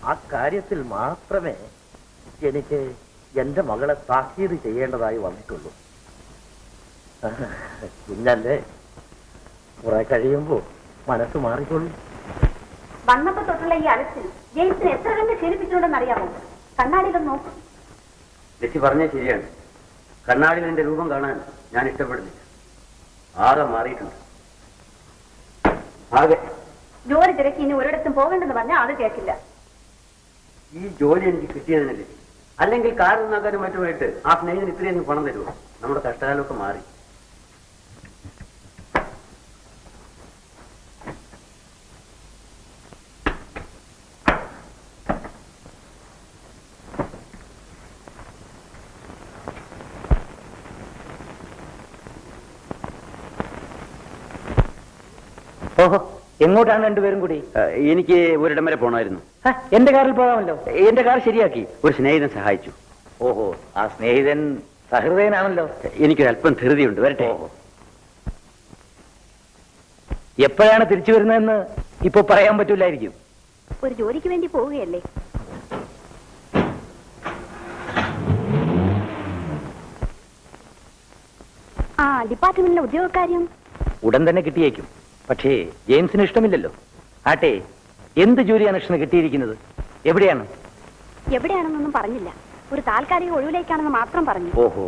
B: ആ കാര്യത്തിൽ മാത്രമേ എനിക്ക് എന്റെ മകളെ താക്കീത് ചെയ്യേണ്ടതായി വന്നിട്ടുള്ളൂ. കുഞ്ഞല്ലേ, കുറെ കഴിയുമ്പോ മനസ്സ് മാറിക്കൊള്ളും.
E: വന്നപ്പോ തൊട്ടുള്ള ഈ അലച്ചിൽ ജെയിംസിനെ എത്ര കണ്ട് ക്ഷീണിപ്പിച്ചിട്ടുണ്ടെന്ന് അറിയാമോ? കണ്ണാടിയിലും നോക്കും.
B: ലച്ചി പറഞ്ഞത് ശരിയാണ്. കണ്ണാടിയിൽ എന്റെ രൂപം കാണാൻ ഞാൻ ഇഷ്ടപ്പെടുന്നില്ല. ആകെ മാറിയിട്ടുണ്ട്. ആകെ
E: ജോലി തിരക്കി ഇനി ഒരിടത്തും പോകണ്ടെന്ന് പറഞ്ഞാൽ അത് കേൾക്കില്ല.
B: ഈ ജോലി എനിക്ക് കിട്ടിയതിനല്ലേ. അല്ലെങ്കിൽ കാർ നന്നാക്കാനും മറ്റുമായിട്ട് ആ സ്നേഹിതന് ഇത്രയും പണം തരുമോ? നമ്മുടെ കഷ്ടകാലമൊക്കെ മാറി.
F: ഓഹോ, എങ്ങോട്ടാണ് രണ്ടുപേരും കൂടി?
B: എനിക്ക് ഒരിടം വരെ പോണമായിരുന്നു.
F: എന്റെ കാറിൽ പോകാമല്ലോ.
B: എന്റെ കാർ ശരിയാക്കി ഒരു സ്നേഹിതൻ സഹായിച്ചു.
F: ഓഹോ, ആ സ്നേഹിതൻ സഹൃദയനാണല്ലോ.
B: എനിക്കൊരല്പം ധൃതിയുണ്ട്. വരട്ടെ.
F: എപ്പോഴാണ് തിരിച്ചു വരുന്നതെന്ന് ഇപ്പൊ പറയാൻ പറ്റൂലായിരിക്കും.
E: ഒരു ജോലിക്ക് വേണ്ടി പോവുകയല്ലേ? ആ ഡിപ്പാർട്ട്മെന്റിലെ ഉദ്യോഗക്കാര്യം
F: ഉടൻ തന്നെ കിട്ടിയേക്കും. പക്ഷേ ജെയിംസിന് ഇഷ്ടമില്ലല്ലോ. ആട്ടെ, എന്ത് ജോലിയാണ് കൃഷ്ണന് കിട്ടിയിരിക്കുന്നത്? എവിടെയാണ്?
E: എവിടെയാണെന്നൊന്നും പറഞ്ഞില്ല. ഒരു താൽക്കാലിക ഒഴിവിലേക്കാണെന്ന് മാത്രം പറഞ്ഞു.
F: ഓഹോ,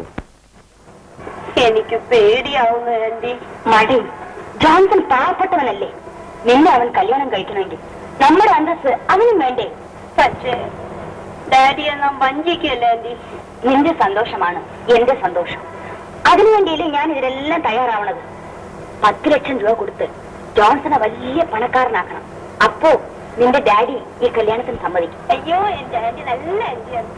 E: എനിക്ക് പേടിയാവുന്നു ആന്റി. മടി. ജോൺസൺ പാവപ്പെട്ടവനല്ലേ? നിന്നെ അവൻ കല്യാണം കഴിക്കണമെങ്കിൽ നമ്മുടെ അന്തസ് അവനും വേണ്ടേ? പക്ഷേ ഡാഡിയെ നാം വഞ്ചിക്കല്ലേ ആന്റി? നിന്റെ സന്തോഷമാണ് എന്റെ സന്തോഷം. അതിനുവേണ്ടിയില്ലേ ഞാൻ ഇതിലെല്ലാം തയ്യാറാവണത്. 10 ലക്ഷം രൂപ കൊടുത്ത് ജോൺസനെ വലിയ പണക്കാരനാക്കണം. അപ്പോ നിന്റെ ഡാഡി ഈ കല്യാണത്തിന് സമ്മതിക്കും. അയ്യോ, എന്റെ ആന്റി നല്ല ആന്റിയാണ്.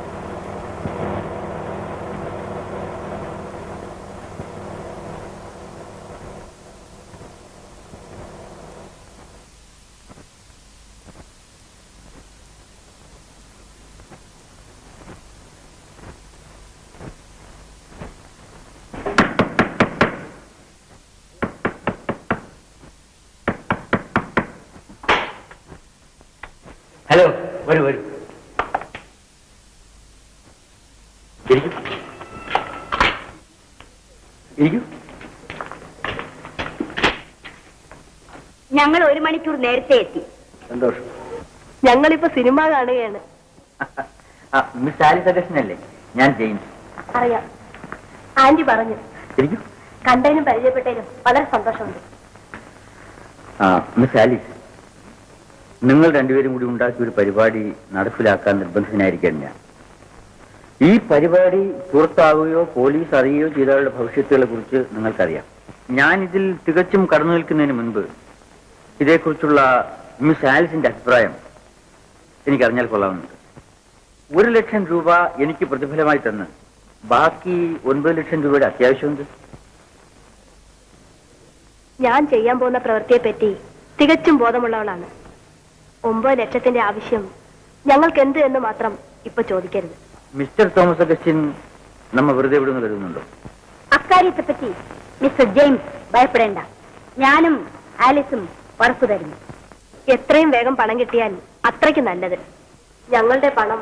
F: ഹലോ, വരൂ വരൂ. ഇരിക്കൂ.
E: ഞങ്ങൾ 1 മണിക്കൂർ നേരത്തെ എത്തി.
F: സന്തോഷം.
E: ഞങ്ങളിപ്പോ സിനിമ കാണുകയാണ്.
F: മിസ് ആലിസ് അഗസ്റ്റിൻ അല്ലേ? ഞാൻ ജെയിംസ്.
E: അറിയാം, ആന്റി പറഞ്ഞു.
F: ഇരിക്കൂ.
E: കണ്ടതിനും പരിചയപ്പെട്ടതിനും വളരെ സന്തോഷമുണ്ട്.
B: മിസ് ആലിസ്, നിങ്ങൾ രണ്ടുപേരും കൂടി ഉണ്ടാക്കിയ ഒരു പരിപാടി നടപ്പിലാക്കാൻ നിർബന്ധിതനായിരിക്കാൻ ഞാൻ. ഈ പരിപാടി പുറത്താവുകയോ പോലീസ് അറിയുകയോ ചെയ്തവരുടെ ഭവിഷ്യത്തുകളെ കുറിച്ച് നിങ്ങൾക്കറിയാം. ഞാൻ ഇതിൽ തികച്ചും കടന്നു നിൽക്കുന്നതിന് മുൻപ് ഇതേക്കുറിച്ചുള്ള മിസ് ആലിസിന്റെ അഭിപ്രായം എനിക്കറിഞ്ഞാൽ കൊള്ളാവുന്നുണ്ട്. 1 ലക്ഷം രൂപ എനിക്ക് പ്രതിഫലമായി തന്ന് ബാക്കി 9 ലക്ഷം രൂപയുടെ അത്യാവശ്യമുണ്ട്.
E: ഞാൻ ചെയ്യാൻ പോകുന്ന പ്രവൃത്തിയെ പറ്റി തികച്ചും ബോധമുള്ളവളാണ്. 9 ലക്ഷത്തിന്റെ ആവശ്യം ഞങ്ങൾക്ക് എന്ത് എന്ന് മാത്രം ഇപ്പൊ ചോദിക്കരുത്.
B: മിസ്റ്റർ തോമസ് അഗസ്റ്റിൻ നമ്മ വെറുതെ വിടുന്നു കരുതുന്നുണ്ടോ?
E: അക്കാര്യത്തെ പറ്റി മിസ്റ്റർ ജെയിംസ് ഭയപ്പെടേണ്ട. ഞാനും ആലിസും ഉറപ്പു തരുന്നു. എത്രയും വേഗം പണം കിട്ടിയാൽ അത്രയ്ക്ക് നല്ലത്. ഞങ്ങളുടെ പണം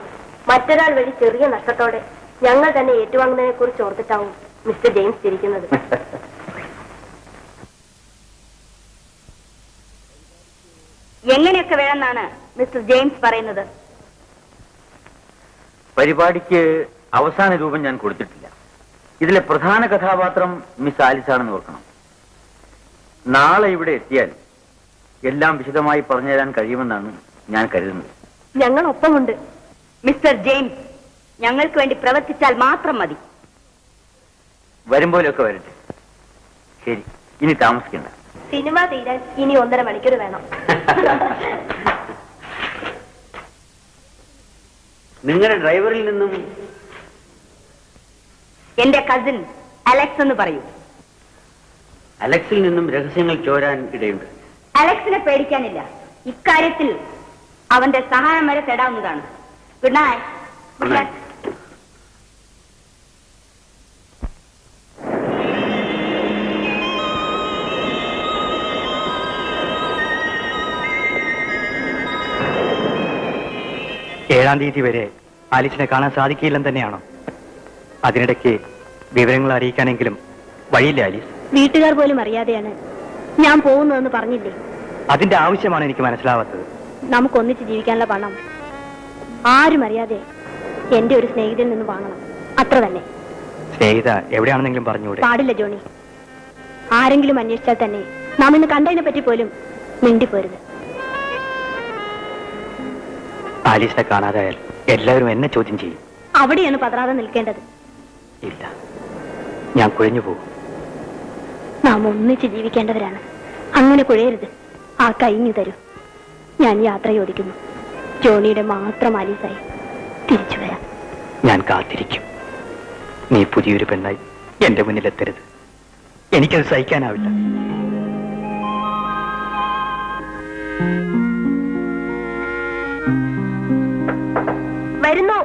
E: മറ്റൊരാൾ വഴി ചെറിയ നഷ്ടത്തോടെ ഞങ്ങൾ തന്നെ ഏറ്റുവാങ്ങുന്നതിനെ കുറിച്ച് ഓർത്തിട്ടാവും മിസ്റ്റർ ജെയിംസ് ചിരിക്കുന്നത്. എങ്ങനെയൊക്കെ വേണമെന്നാണ് മിസ്റ്റർ ജെയിംസ് പറയുന്നത്?
B: പരിപാടിക്ക് അവസാന രൂപം ഞാൻ കൊടുത്തിട്ടില്ല. ഇതിലെ പ്രധാന കഥാപാത്രം മിസ് ആലിസ് ആണെന്ന് ഓർക്കണം. നാളെ ഇവിടെ എത്തിയാൽ എല്ലാം വിശദമായി പറഞ്ഞുതരാൻ കഴിയുമെന്നാണ് ഞാൻ കരുതുന്നത്.
E: ഞങ്ങൾ ഒപ്പമുണ്ട് മിസ്റ്റർ ജെയിംസ്. ഞങ്ങൾക്ക് വേണ്ടി പ്രവർത്തിച്ചാൽ മാത്രം മതി.
B: വരുമ്പോഴൊക്കെ വരട്ടെ. ശരി, ഇനി താമസിക്കണ്ട.
E: സിനിമ തീരാൻ ഇനി 1.5 മണിക്കൂർ വേണം.
B: നിങ്ങളുടെ ഡ്രൈവറിൽ നിന്നും
E: എന്റെ കസിൻ അലക്സ് എന്ന് പറയൂ.
B: അലക്സിൽ നിന്നും രഹസ്യങ്ങൾ ചോരാൻ ഇടയുണ്ട്.
E: അലക്സിനെ പേടിക്കാനില്ല. ഇക്കാര്യത്തിൽ അവന്റെ സഹായം വരെ തേടാവുന്നതാണ്. Good night.
B: Good night.
F: ഏഴാം തീയതി വരെ ആലിസിനെ കാണാൻ സാധിക്കില്ലെന്ന് തന്നെയാണോ? അതിനിടയ്ക്ക് വിവരങ്ങൾ അറിയിക്കാനെങ്കിലും വഴിയില്ല ആലീസ്?
E: വീട്ടുകാർ പോലും അറിയാതെയാണ് ഞാൻ പോകുന്നതെന്ന് പറഞ്ഞില്ലേ?
F: അതിന്റെ ആവശ്യമാണ് എനിക്ക് മനസ്സിലാവാത്തത്.
E: നമുക്കൊന്നിച്ച് ജീവിക്കാനുള്ള പണം ആരും അറിയാതെ എന്റെ ഒരു സ്നേഹിതയിൽ നിന്ന് വാങ്ങണം, അത്ര തന്നെ.
F: സ്നേഹിത എവിടെയാണെന്നെങ്കിലും പറഞ്ഞുകൂടെ?
E: പാടില്ല ജോണി. ആരെങ്കിലും അന്വേഷിച്ചാൽ തന്നെ നാം ഇന്ന് കണ്ടതിനെ പറ്റി പോലും മിണ്ടിപ്പോരുത്.
F: ആലീസിനെ കാണാതായാൽ എല്ലാവരും എന്നെ ചോദ്യം ചെയ്യും.
E: അവിടെയാണ് പതറാതെ നിൽക്കേണ്ടത്.
F: ഇല്ല, ഞാൻ കുഴഞ്ഞു പോകും.
E: നാം ഒന്നിച്ച് ജീവിക്കേണ്ടവരാണ്. അങ്ങനെ കുഴയരുത്. ആ കൈഞ്ഞു തരൂ. ഞാൻ യാത്ര ചോദിക്കുന്നു. ജോണിയുടെ മാത്രം ആലീസായി തിരിച്ചു വരാം.
F: ഞാൻ കാത്തിരിക്കും. നീ പുതിയൊരു പെണ്ണായി എന്റെ മുന്നിലെത്തരുത്. എനിക്കത് സഹിക്കാനാവില്ല.
E: വരുന്നു.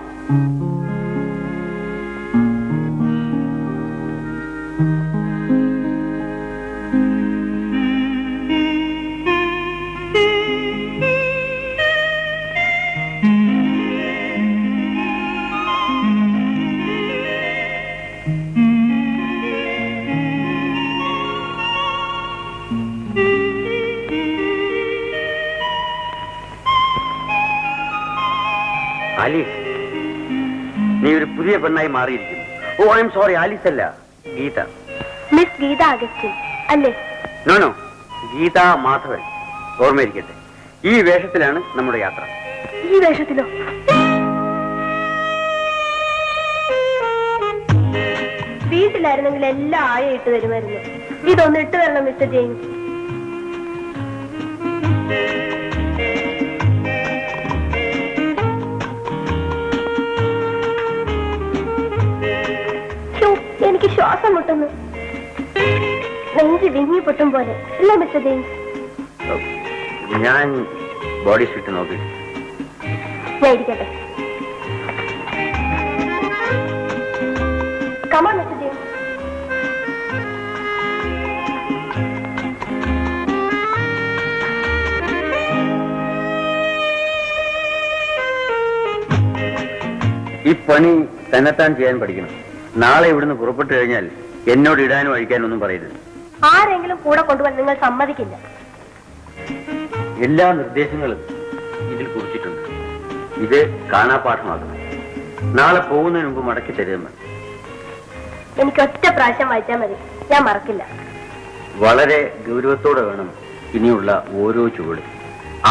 B: ആലീസ്, നീ ഒരു പുതിയ പെണ്ണായി മാറിയിരിക്കുന്നു. ഓ ഐ എം സോറി, ആലീസ് അല്ല, ഗീത.
E: മിസ് ഗീത അഗസ്റ്റിൻ അല്ലേ?
B: നോ, ഗീത മാധവൻ. ഓർമ്മയിരിക്കട്ടെ, ഈ വേഷത്തിലാണ് നമ്മുടെ യാത്ര.
E: ഈ വേഷത്തിലോ? വീട്ടിലായിരുന്നെങ്കിൽ എല്ലാം ആയ ഇട്ട് തരുമായിരുന്നു. ഇതൊന്ന് ഇട്ട് തരണം മിസ്റ്റർ ജെയിംസ്. എനിക്ക് ശ്വാസം മുട്ടുന്നു. നെഞ്ച് വിങ്ങി പൊട്ടും പോലെ അല്ലേ മിസ്റ്റർ ജെയിംസ്?
B: ഞാൻ ബോഡി സ്വിറ്റ് നോക്കി.
E: ഞാൻ ഇരിക്കട്ടെ. കമാ മിസ്റ്റർ ജെയിംസ്.
B: ഈ പണി തന്നെത്താൻ ചെയ്യാൻ പഠിക്കണം. നാളെ ഇവിടുന്ന് പുറപ്പെട്ടു കഴിഞ്ഞാൽ എന്നോട് ഇടാനും അഴിക്കാനും ഒന്നും പറയരുത്.
E: ആരെങ്കിലും കൂടെ കൊണ്ടുപോകാൻ നിങ്ങൾ സമ്മതിക്കില്ല.
B: എല്ലാ നിർദ്ദേശങ്ങളും ഇതിൽ കുറിച്ചിട്ടുണ്ട്. ഇത് കാണാപാഠമാക്കണം. നാളെ പോകുന്നതിന് മുമ്പ് മടക്കി തരുമെന്ന്.
E: എനിക്ക് ഒറ്റ പ്രാവശ്യം വായിച്ചാൽ മതി, ഞാൻ മറക്കില്ല.
B: വളരെ ഗൗരവത്തോടെ വേണം ഇനിയുള്ള ഓരോ ചുവടും.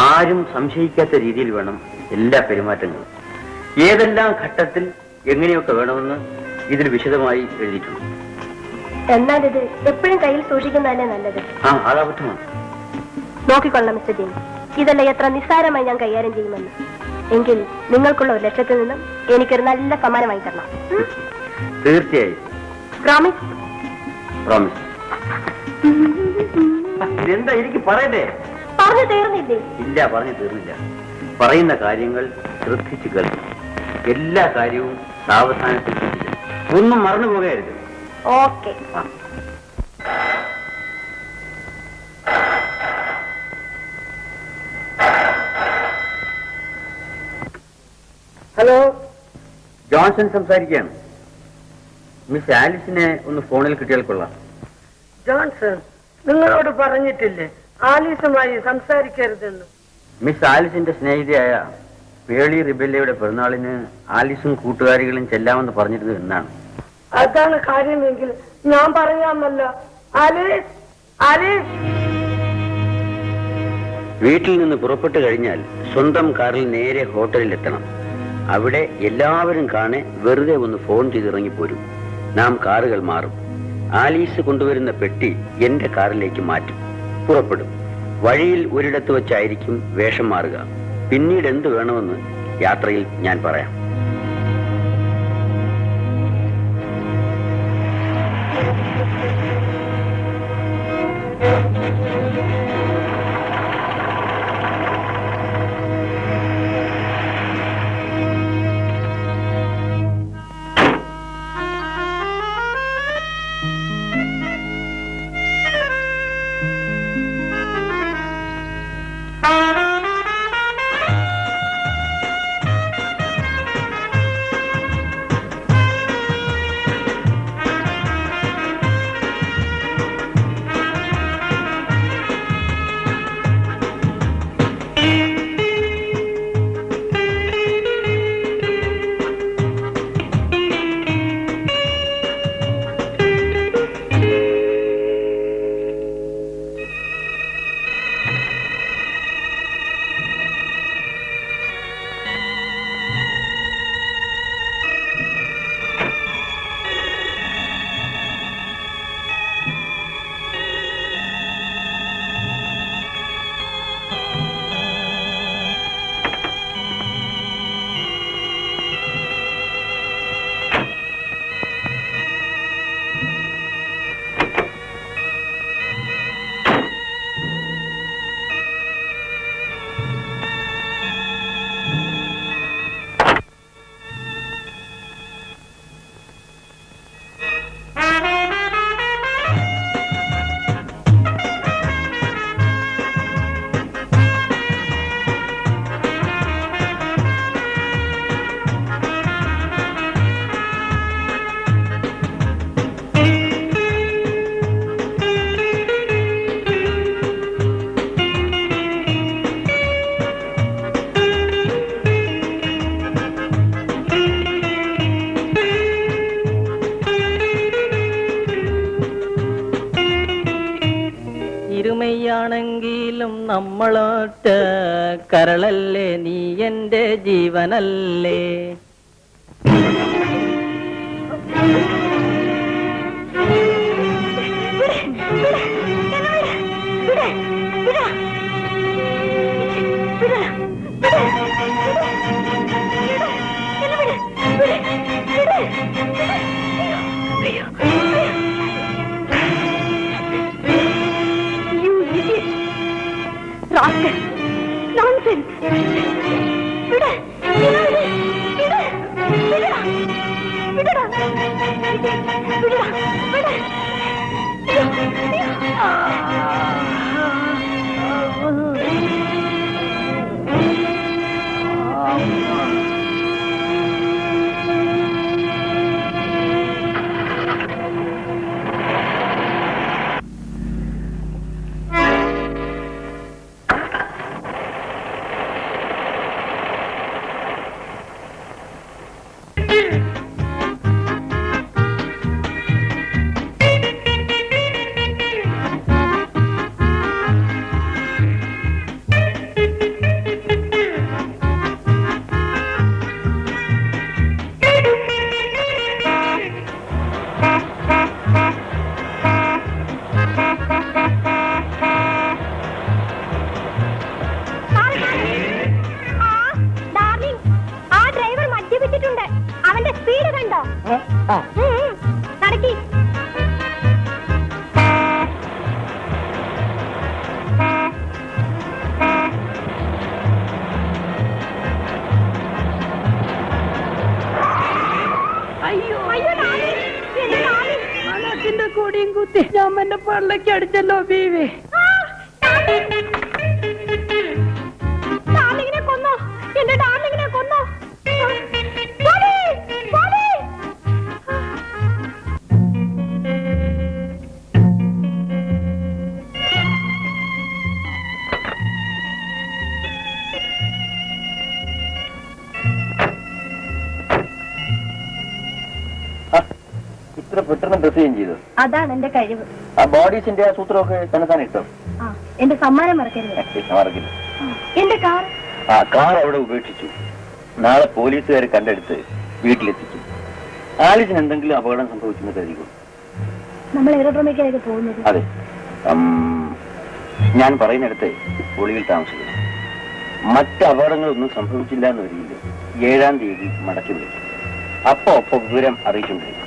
B: ആരും സംശയിക്കാത്ത രീതിയിൽ വേണം എല്ലാ പെരുമാറ്റങ്ങളും. ഏതെല്ലാം ഘട്ടത്തിൽ എങ്ങനെയൊക്കെ വേണമെന്ന് ഇതിൽ വിശദമായി എഴുതിയിട്ടുണ്ട്.
E: എന്നാൽ ഇത് എപ്പോഴും കയ്യിൽ സൂക്ഷിക്കുന്നതല്ലേ നല്ലത്.
B: അത് അബദ്ധമാണ്.
E: നോക്കിക്കൊള്ളാം മിസ്റ്റർ ജെയിംസ്, ഇതെല്ലാം എത്ര നിസ്സാരമായി ഞാൻ കൈകാര്യം ചെയ്യുമെന്ന്. എങ്കിൽ നിങ്ങൾക്കുള്ള ഒരു ലക്ഷ്യത്തിൽ നിന്നും എനിക്കൊരു നല്ല സമ്മാനം വാങ്ങി തരണം.
B: തീർച്ചയായും.
E: പ്രോമിസ്?
B: പ്രോമിസ്. എന്താ എനിക്ക് പറയണ്ടേ?
E: പറഞ്ഞു തീർന്നില്ലേ?
B: ഇല്ല, പറഞ്ഞു തീർന്നില്ല. പറയുന്ന കാര്യങ്ങൾ ശ്രദ്ധിച്ചു കേൾക്കണം. എല്ലാ കാര്യവും സാവധാനത്തിൽ ശ്രദ്ധിക്കണം. ഒന്നും മറന്നു പോകരുത്.
E: ഓക്കെ.
B: ഹലോ, ജോൺസൺ സംസാരിക്കുകയാണ്. മിസ് ആലിസിനെ ഒന്ന് ഫോണിൽ കിട്ടിയാൽ കൊള്ളാം.
G: ജോൺസൺ നിങ്ങളോട് പറഞ്ഞിട്ടില്ലേ ആലീസുമായി സംസാരിക്കരുതെന്ന്?
B: മിസ് ആലിസിന്റെ സ്നേഹിതയായ പേളി റിബെല്ലയുടെ പിറന്നാളിന് ആലിസും കൂട്ടുകാരികളും ചെല്ലാമെന്ന് പറഞ്ഞിരുന്നത് എന്നാണ്.
G: അതാണ് കാര്യമെങ്കിൽ ഞാൻ പറയാമല്ലോ. Alice, Alice.
B: വീട്ടിൽ നിന്ന് പുറപ്പെട്ടു കഴിഞ്ഞാൽ സ്വന്തം കാറിൽ നേരെ ഹോട്ടലിൽ എത്തണം. അവിടെ എല്ലാവരും കാണെ വെറുതെ ഒന്ന് ഫോൺ ചെയ്തിറങ്ങിപ്പോരും. നാം കാറുകൾ മാറും. ആലീസ് കൊണ്ടുവരുന്ന പെട്ടി എന്റെ കാറിലേക്ക് മാറ്റും. പുറപ്പെടും. വഴിയിൽ ഒരിടത്ത് വെച്ചായിരിക്കും വേഷം മാറുക. പിന്നീട് എന്ത് വേണമെന്ന് യാത്രയിൽ ഞാൻ പറയാം.
C: നമ്മളൊറ്റ കരളല്ലേ, നീ എന്റെ ജീവനല്ലേ.
G: കൊടിയും കുത്തി ഞാൻ എന്റെ പള്ളക്ക് അടിച്ചല്ലോ ബീവി. ഡാർലിങ്ങിനെ കൊന്നോ, എന്റെ ഡാർലിങ്ങിനെ കൊന്നോ.
B: ഇത്ര പെട്ടെന്ന് ഡ്രസ് ചേഞ്ച് ചെയ്തു.
E: അതാണ് എന്റെ കഴിവ്.
B: ആ ബോഡീസിന്റെ ആ സൂത്രമൊക്കെ തന്നെ ഇട്ടോ?
E: എന്റെ സമ്മാനം മറക്കരുത്.
B: മറക്കില്ല.
E: എന്റെ കാർ
B: കാർ അവിടെ ഉപേക്ഷിച്ചു. നാളെ പോലീസുകാർ കണ്ടെടുത്ത് വീട്ടിലെത്തിക്കും. ആലിസിന് എന്തെങ്കിലും അപകടം സംഭവിച്ചെന്ന് കരുതിക്കും.
E: നമ്മൾ എയറോഡ്രോമിലേക്ക് പോകുന്നത്.
B: അതെ, ഞാൻ പറയുന്നിടത്ത് ഒളിയിൽ താമസിക്കുന്നു. മറ്റ് അപകടങ്ങളൊന്നും സംഭവിച്ചില്ല എന്ന് വരില്ല. 7-ാം തീയതി മടക്കി വിളിക്കും. അപ്പൊ വിവരം അറിയിച്ചുകൊണ്ടിരിക്കും.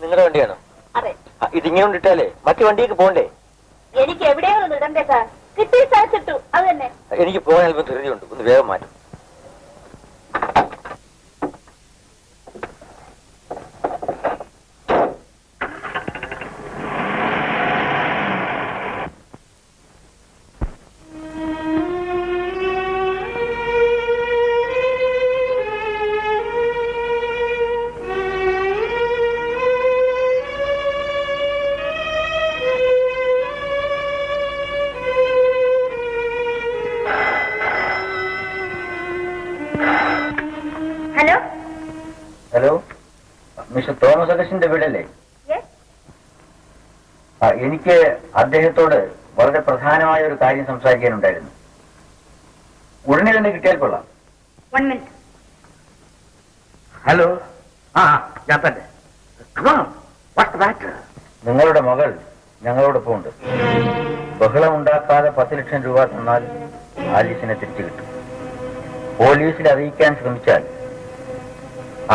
B: നിങ്ങളുടെ വണ്ടിയാണോ?
E: അതെ.
B: ഇതിങ്ങനെ ഇട്ടാലേ മറ്റു വണ്ടിക്ക് പോണ്ടേ?
E: എനിക്ക് എവിടെയോ ഇടണ്ടേ സാർ. കിട്ടി സാധിച്ചിട്ടു. അത് തന്നെ.
B: എനിക്ക് പോകാൻ അല്പം ധൃതിയുണ്ട്. ഒന്ന് വേഗം മാറ്റും.
E: ഹലോ
B: ഹലോ, മിസ്റ്റർ തോമസ് അഗസ്റ്റിന്റെ വീടല്ലേ? എനിക്ക് അദ്ദേഹത്തോട് വളരെ പ്രധാനമായ ഒരു കാര്യം സംസാരിക്കാനുണ്ടായിരുന്നു. ഉടനെ തന്നെ കിട്ടിയാൽ കൊള്ളാം.
E: 1 minute.
B: ഹലോ, ഞാൻ തന്നെ. നിങ്ങളുടെ മകൾ ഞങ്ങളോടൊപ്പം ഉണ്ട്. ബഹളം ഉണ്ടാക്കാതെ 10 ലക്ഷം രൂപ തന്നാൽ ആലീസിനെ തിരിച്ചു കിട്ടും. പോലീസിൽ അറിയിക്കാൻ ശ്രമിച്ചാൽ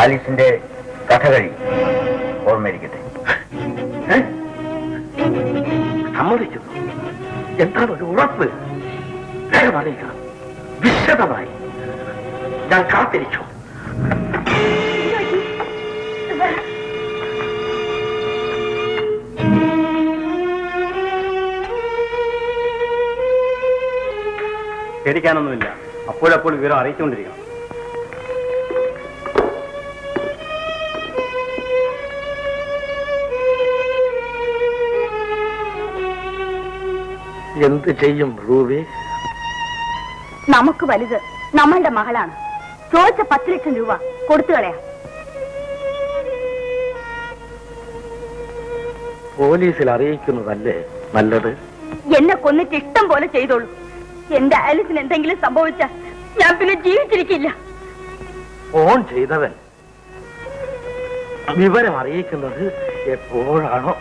B: ആലീസിന്റെ കഥ കഴിയും. ഓർമ്മയിരിക്കട്ടെ.
F: സമ്മതിക്കുന്നു. എന്താണ് ഒരു ഉറപ്പ്? വേഗം അറിയിക്കണം, വിശദമായി. ഞാൻ കാത്തിരിച്ചു.
H: പേടിക്കാനൊന്നുമില്ല. അപ്പോഴപ്പോൾ വിവരം അറിയിച്ചുകൊണ്ടിരിക്കണം.
F: എന്ത് ചെയ്യും റൂബി?
E: നമുക്ക് വലുത് നമ്മളുടെ മകളാണ്. ചോദിച്ച 10 ലക്ഷം രൂപ കൊടുത്തു കളയാം.
F: പോലീസിൽ അറിയിക്കുന്നതല്ലേ നല്ലത്?
E: എന്നെ കൊന്നിട്ട് ഇഷ്ടം പോലെ ചെയ്തോളൂ. എന്റെ ആലിസിന് എന്തെങ്കിലും സംഭവിച്ചാൽ ഞാൻ പിന്നെ ജീവിച്ചിരിക്കില്ല.
F: ഫോൺ ചെയ്തവൻ വിവരം അറിയിക്കുന്നത് എപ്പോഴാണോ?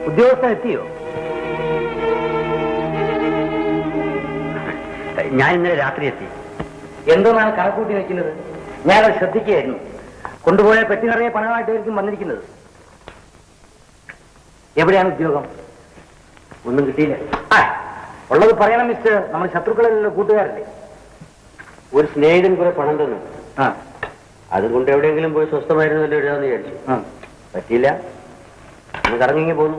B: ഉദ്യോഗസ്ഥൻ എത്തിയോ? ഞാൻ ഇന്നലെ രാത്രി എത്തി. എന്തോന്നാണ് കണക്കൂട്ടി വെക്കുന്നത്? ഞാനത് ശ്രദ്ധിക്കുകയായിരുന്നു. കൊണ്ടുപോയ പെട്ടി നിറയെ പണമായിട്ടായിരിക്കും വന്നിരിക്കുന്നത്. എവിടെയാണ് ഉദ്യോഗം? ഒന്നും കിട്ടിയില്ല. ഉള്ളത് പറയണം മിസ്റ്റർ. നമ്മൾ ശത്രുക്കളല്ലോ, കൂട്ടുകാരല്ലേ. ഒരു സ്നേഹിതൻ കുറെ പണം തന്നു. അതുകൊണ്ട് എവിടെയെങ്കിലും പോയി സ്വസ്ഥമായിരുന്നല്ലോ എഴുതാന്ന് വിചാരിച്ചു. പറ്റിയില്ല. കറങ്ങി പോന്നു.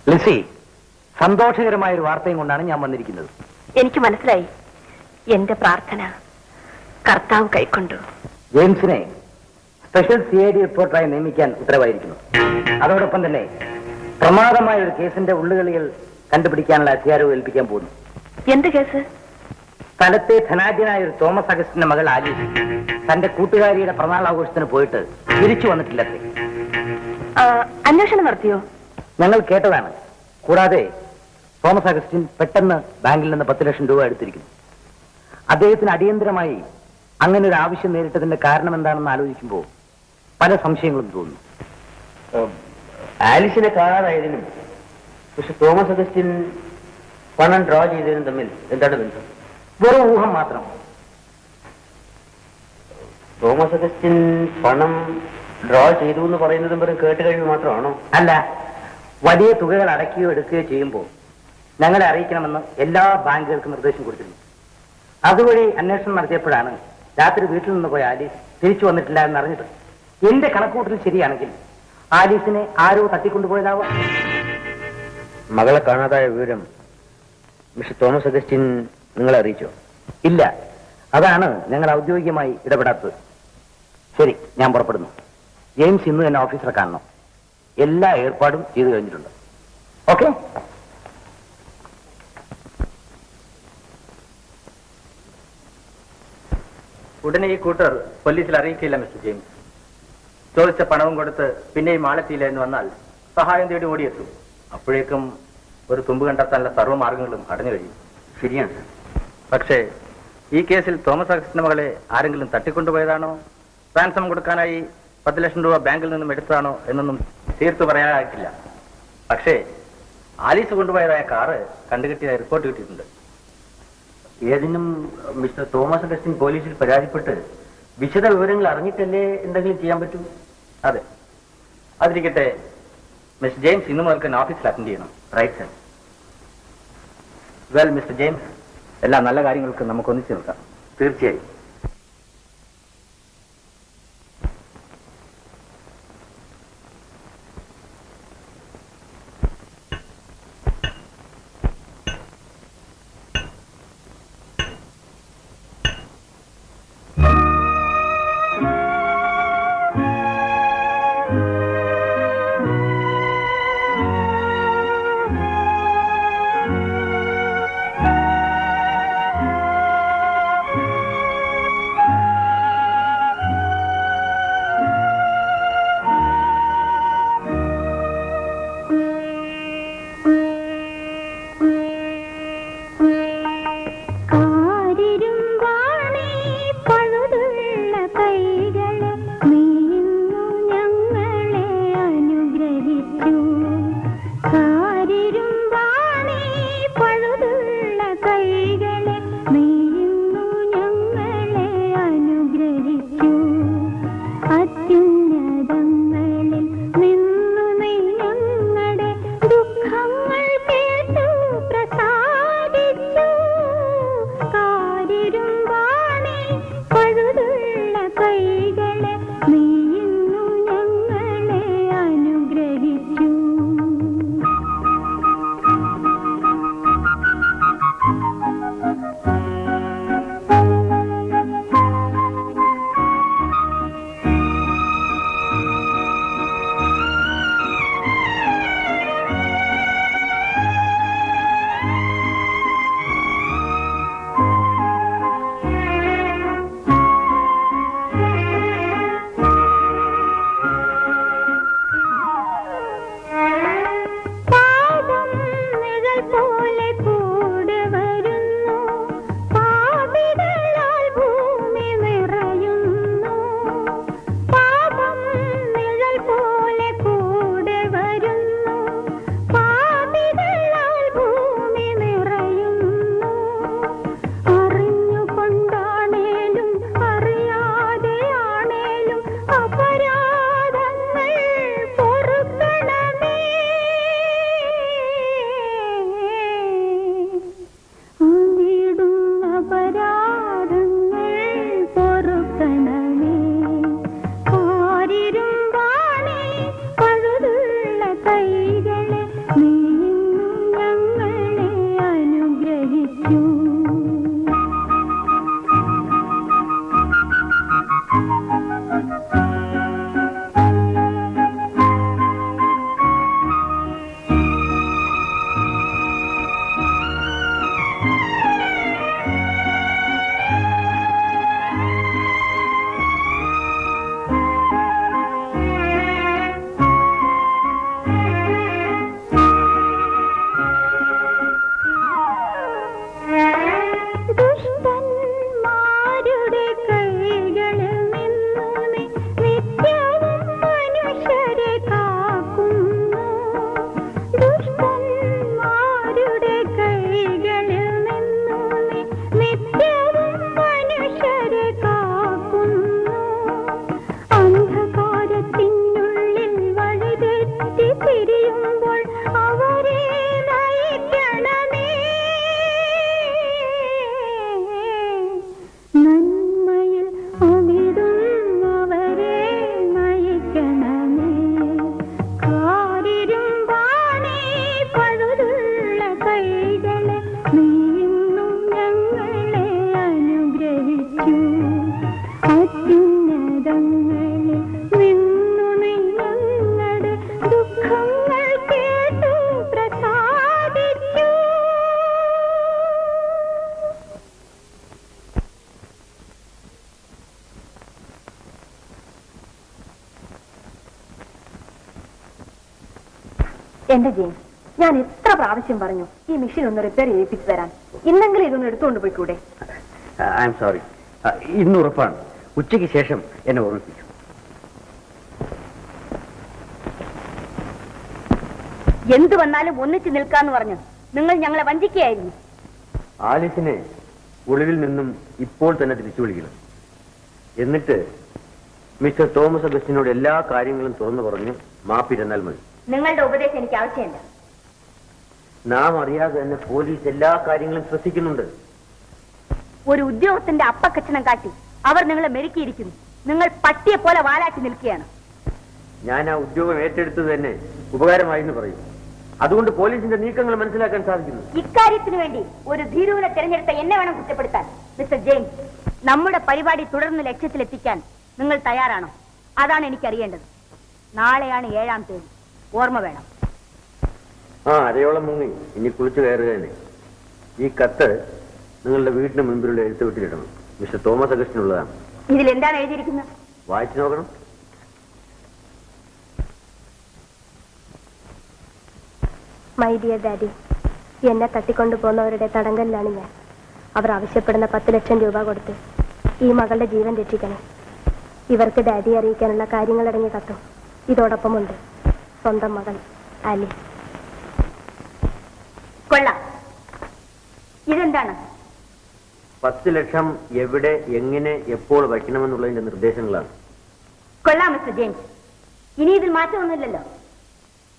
B: ലിസി, സന്തോഷകരമായ ഒരു വാർത്തയും കൊണ്ടാണ് ഞാൻ വന്നിരിക്കുന്നത്.
E: എനിക്ക് മനസ്സിലായി. എന്റെ പ്രാർത്ഥന കർത്താവ് കൈക്കൊണ്ടു.
B: ജെയിംസിനെ സ്പെഷ്യൽ CID റിപ്പോർട്ടറായി നിയമിക്കാൻ ഉത്തരവായിരിക്കുന്നു. അതോടൊപ്പം തന്നെ പ്രമാദമായ ഒരു കേസിന്റെ ഉള്ളുകളികൾ കണ്ടുപിടിക്കാനുള്ള അധികാരവും ഏൽപ്പിക്കാൻ പോകുന്നു.
E: എന്ത് കേസ്?
B: സ്ഥലത്തെ ധനാഢ്യനായ ഒരു തോമസ് അഗസ്റ്റിന്റെ മകൾ ആലീസ് തന്റെ കൂട്ടുകാരിയുടെ പിറന്നാൾ ആഘോഷത്തിന് പോയിട്ട് തിരിച്ചു വന്നിട്ടില്ലത്രേ.
E: അന്വേഷണം നടത്തിയോ?
B: ഞങ്ങൾ കേട്ടതാണ്. കൂടാതെ തോമസ് അഗസ്റ്റിൻ പെട്ടെന്ന് ബാങ്കിൽ നിന്ന് 10 ലക്ഷം രൂപ എടുത്തിരിക്കുന്നു. അദ്ദേഹത്തിന് അടിയന്തരമായി അങ്ങനെ ഒരു ആവശ്യം നേരിട്ടതിന്റെ കാരണം എന്താണെന്ന് ആലോചിക്കുമ്പോൾ പല സംശയങ്ങളും തോന്നുന്നു. ആലിസിനെ കാണാതായതിനും പക്ഷെ തോമസ് അഗസ്റ്റിൻ പണം ഡ്രോ ചെയ്തതിനും തമ്മിൽ എന്താണ് ബന്ധം? വെറും ഊഹം മാത്രം. തോമസ് അഗസ്റ്റിൻ പണം ഡ്രോ ചെയ്തു എന്ന് പറയുന്നതും വെറും കേട്ട് കഴിവ് മാത്രമാണോ? അല്ല, വലിയ തുകകൾ അടയ്ക്കുകയോ എടുക്കുകയോ ചെയ്യുമ്പോൾ ഞങ്ങളെ അറിയിക്കണമെന്ന് എല്ലാ ബാങ്കുകൾക്കും നിർദ്ദേശം കൊടുത്തിരുന്നു. അതുവഴി അന്വേഷണം നടത്തിയപ്പോഴാണ് രാത്രി വീട്ടിൽ നിന്ന് പോയ ആലീസ് തിരിച്ചു വന്നിട്ടില്ല എന്ന് അറിഞ്ഞത്. എന്റെ കണക്കൂട്ടൽ ശരിയാണെങ്കിൽ ആലീസിനെ ആരോ തട്ടിക്കൊണ്ടുപോയതാവാം. മകളെ കാണാതായ വിവരം മിസ്റ്റർ തോമസ് അഗസ്റ്റിൻ നിങ്ങളെ അറിയിച്ചോ? ഇല്ല, അതാണ് ഞങ്ങൾ ഔദ്യോഗികമായി ഇടപെടാത്തത്. ശരി, ഞാൻ പുറപ്പെടുന്നു. ജെയിംസ് ഇന്ന് തന്നെ ഓഫീസറെ കാണണം. എല്ലാ ഏർപ്പാടും ചെയ്തു കഴിഞ്ഞിട്ടുണ്ട്. ഓക്കെ?
H: ഉടനെ ഈ കൂട്ടർ പോലീസിൽ അറിയിക്കില്ല മിസ്റ്റർ ജെയിംസ്. ചോദിച്ച പണവും കൊടുത്ത് പിന്നെയും ആളെത്തിയില്ല എന്ന് വന്നാൽ സഹായം തേടി ഓടിയെത്തും. അപ്പോഴേക്കും ഒരു തുമ്പ് കണ്ടെത്താനുള്ള സർവ്വമാർഗങ്ങളും അടഞ്ഞു കഴിയും.
B: ശരിയാണ് സർ.
H: പക്ഷേ ഈ കേസിൽ തോമസ് അഗസ്റ്റിന്റെ മകളെ ആരെങ്കിലും തട്ടിക്കൊണ്ടുപോയതാണോ, റാൻസം കൊടുക്കാനായി 10 ലക്ഷം രൂപ ബാങ്കിൽ നിന്നും എടുത്തതാണോ എന്നൊന്നും തീർത്തു പറയാനായിട്ടില്ല. പക്ഷേ ആലീസ് കൊണ്ടുപോയതായ കാറ് കണ്ടുകിട്ടിയ റിപ്പോർട്ട് കിട്ടിയിട്ടുണ്ട്.
B: ഏതിനും മിസ്റ്റർ തോമസ് അഗസ്റ്റിൻ പോലീസിൽ പരാതിപ്പെട്ട് വിശദ വിവരങ്ങൾ അറിഞ്ഞിട്ടല്ലേ എന്തെങ്കിലും ചെയ്യാൻ പറ്റൂ?
H: അതെ, അതിരിക്കട്ടെ. മിസ്റ്റർ ജെയിംസ് ഇന്നു മുതൽക്ക് ഓഫീസിൽ അറ്റൻഡ് ചെയ്യണം.
B: Right sir.
H: Well mister James, എല്ലാ നല്ല കാര്യങ്ങൾക്കും നമുക്ക് ഒന്നിച്ചു നിൽക്കാം.
B: തീർച്ചയായും.
E: എന്റെ ജെയിംസ്, ഞാൻ എത്ര പ്രാവശ്യം പറഞ്ഞു ഈ മെഷീൻ ഒന്ന് റിപ്പയർ ചെയ്യിപ്പിച്ചു തരാൻ. ഇന്നെങ്കിലും ഇതൊന്ന് എടുത്തുകൊണ്ട് പോയിക്കൂടെ?
B: I'm sorry. ഇന്ന് ഉറപ്പാണ്. ഉച്ചയ്ക്ക് ശേഷം എന്നെ ഓർമ്മിപ്പിച്ചു.
E: എന്തു വന്നാലും ഒന്നിച്ചു നിൽക്കാന്ന് പറഞ്ഞു നിങ്ങൾ ഞങ്ങളെ വഞ്ചിക്കുകയായിരുന്നു.
B: ആലിസിനെ ഒളിവിൽ നിന്നും ഇപ്പോൾ തന്നെ തിരിച്ചു വിളിക്കണം. എന്നിട്ട് മിസ്റ്റർ തോമസ് അഗസ്റ്റിനോട് എല്ലാ കാര്യങ്ങളും തുറന്നു പറഞ്ഞു മാപ്പിരുന്നാൽ മതി.
E: നിങ്ങളുടെ ഉപദേശം എനിക്ക് ആവശ്യമില്ല.
B: നാം അറിയാതെ തന്നെ പോലീസ് എല്ലാ കാര്യങ്ങളും ശ്രദ്ധിക്കുന്നുണ്ട്.
E: ഒരു ഉദ്യോഗത്തിന്റെ അപ്പക്കച്ചണം കാട്ടി അവർ നിങ്ങളെ മെരുക്കിയിരിക്കുന്നു. നിങ്ങൾ പട്ടിയെ പോലെ വാലാട്ടി നിൽക്കുകയാണ്.
B: ഞാൻ ആ ഉദ്യോഗം ഏറ്റെടുത്തത് തന്നെ ഉപകാരമായി എന്ന് പറയും. അതുകൊണ്ട് പോലീസിന്റെ നീക്കങ്ങൾ മനസ്സിലാക്കാൻ സാധിക്കുന്നു.
E: ഇക്കാര്യത്തിന് വേണ്ടി ഒരു ധീരുവിനെ തിരഞ്ഞെടുത്ത എന്നെ വേണം കുറ്റപ്പെടുത്താൻ. മിസ്റ്റർ ജെയിംസ്, നമ്മുടെ പരിപാടി തുടർന്ന് ലക്ഷ്യത്തിലെത്തിക്കാൻ നിങ്ങൾ തയ്യാറാണോ? അതാണ് എനിക്കറിയേണ്ടത്. നാളെയാണ് 7-ാം തീയതി. ഓർമ്മ വേണം.
B: അരയോളം മുങ്ങി ഇനി കുളിച്ചു കയറുക തന്നെ. ഈ കത്ത് നിങ്ങളുടെ വീടിന് മുൻപിലുള്ള എഴുത്തുവിട്ടിടണം. Mister Thomas അഗസ്റ്റിനുള്ളതാണ്.
E: ഇതിലെന്താണ് എഴുതിയിരിക്കുന്നത്?
B: വായിച്ചു നോക്കണം.
I: മൈ ഡിയർ ഡാഡി, എന്നെ തട്ടിക്കൊണ്ടു പോകുന്നവരുടെ തടങ്കലിലാണ് ഞാൻ. അവർ ആവശ്യപ്പെടുന്ന 10 ലക്ഷം രൂപ കൊടുത്ത് ഈ മകളുടെ ജീവൻ രക്ഷിക്കണം. ഇവർക്ക് ഡാഡി അറിയിക്കാനുള്ള കാര്യങ്ങളടങ്ങിയ കത്തും ഇതോടൊപ്പമുണ്ട്. സ്വന്തം മകൾ ആലിസ്.
E: കൊള്ളാം. ഇതെന്താണ്?
B: 10 ലക്ഷം എവിടെ, എങ്ങനെ, എപ്പോൾ വയ്ക്കണമെന്നുള്ളതിന്റെ നിർദ്ദേശങ്ങളാണ്.
E: കൊള്ളാം മിസ്റ്റർ ജെയിംസ്. ഇനി ഇതിൽ മാറ്റമൊന്നുമില്ലല്ലോ.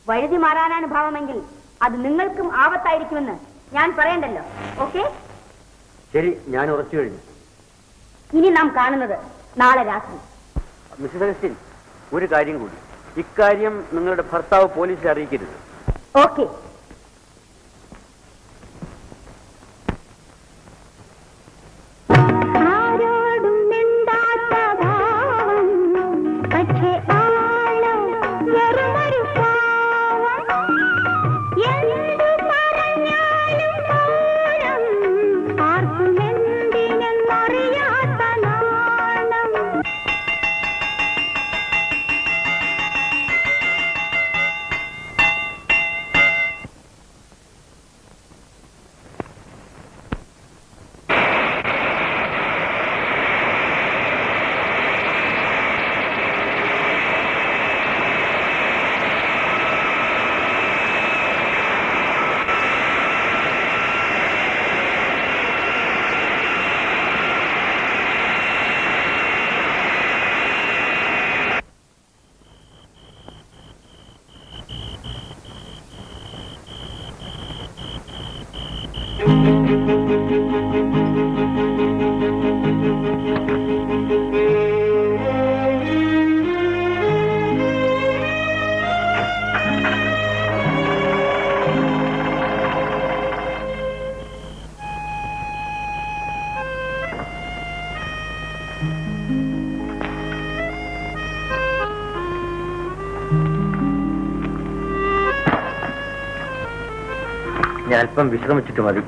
E: വഴുതി മാറാനാണ് ഭാവമെങ്കിൽ അത് നിങ്ങൾക്കും ആപത്തായിരിക്കുമെന്ന് ഞാൻ പറയണ്ടല്ലോ. ഓക്കെ,
B: ശരി, ഞാൻ ഉറച്ചു കഴിഞ്ഞു.
E: ഇനി നാം കാണുന്നത് നാളെ രാത്രി.
B: മിസ്റ്റർ അഗസ്റ്റിൻ, ഒരു കാര്യം കൂടി. ഇക്കാര്യം നിങ്ങളുടെ ഭർത്താവ് പോലീസിൽ അറിയിക്കരുത്.
E: ഓക്കെ.
B: ഞാൻ അല്പം വിശ്രമിച്ചിട്ട് മതി.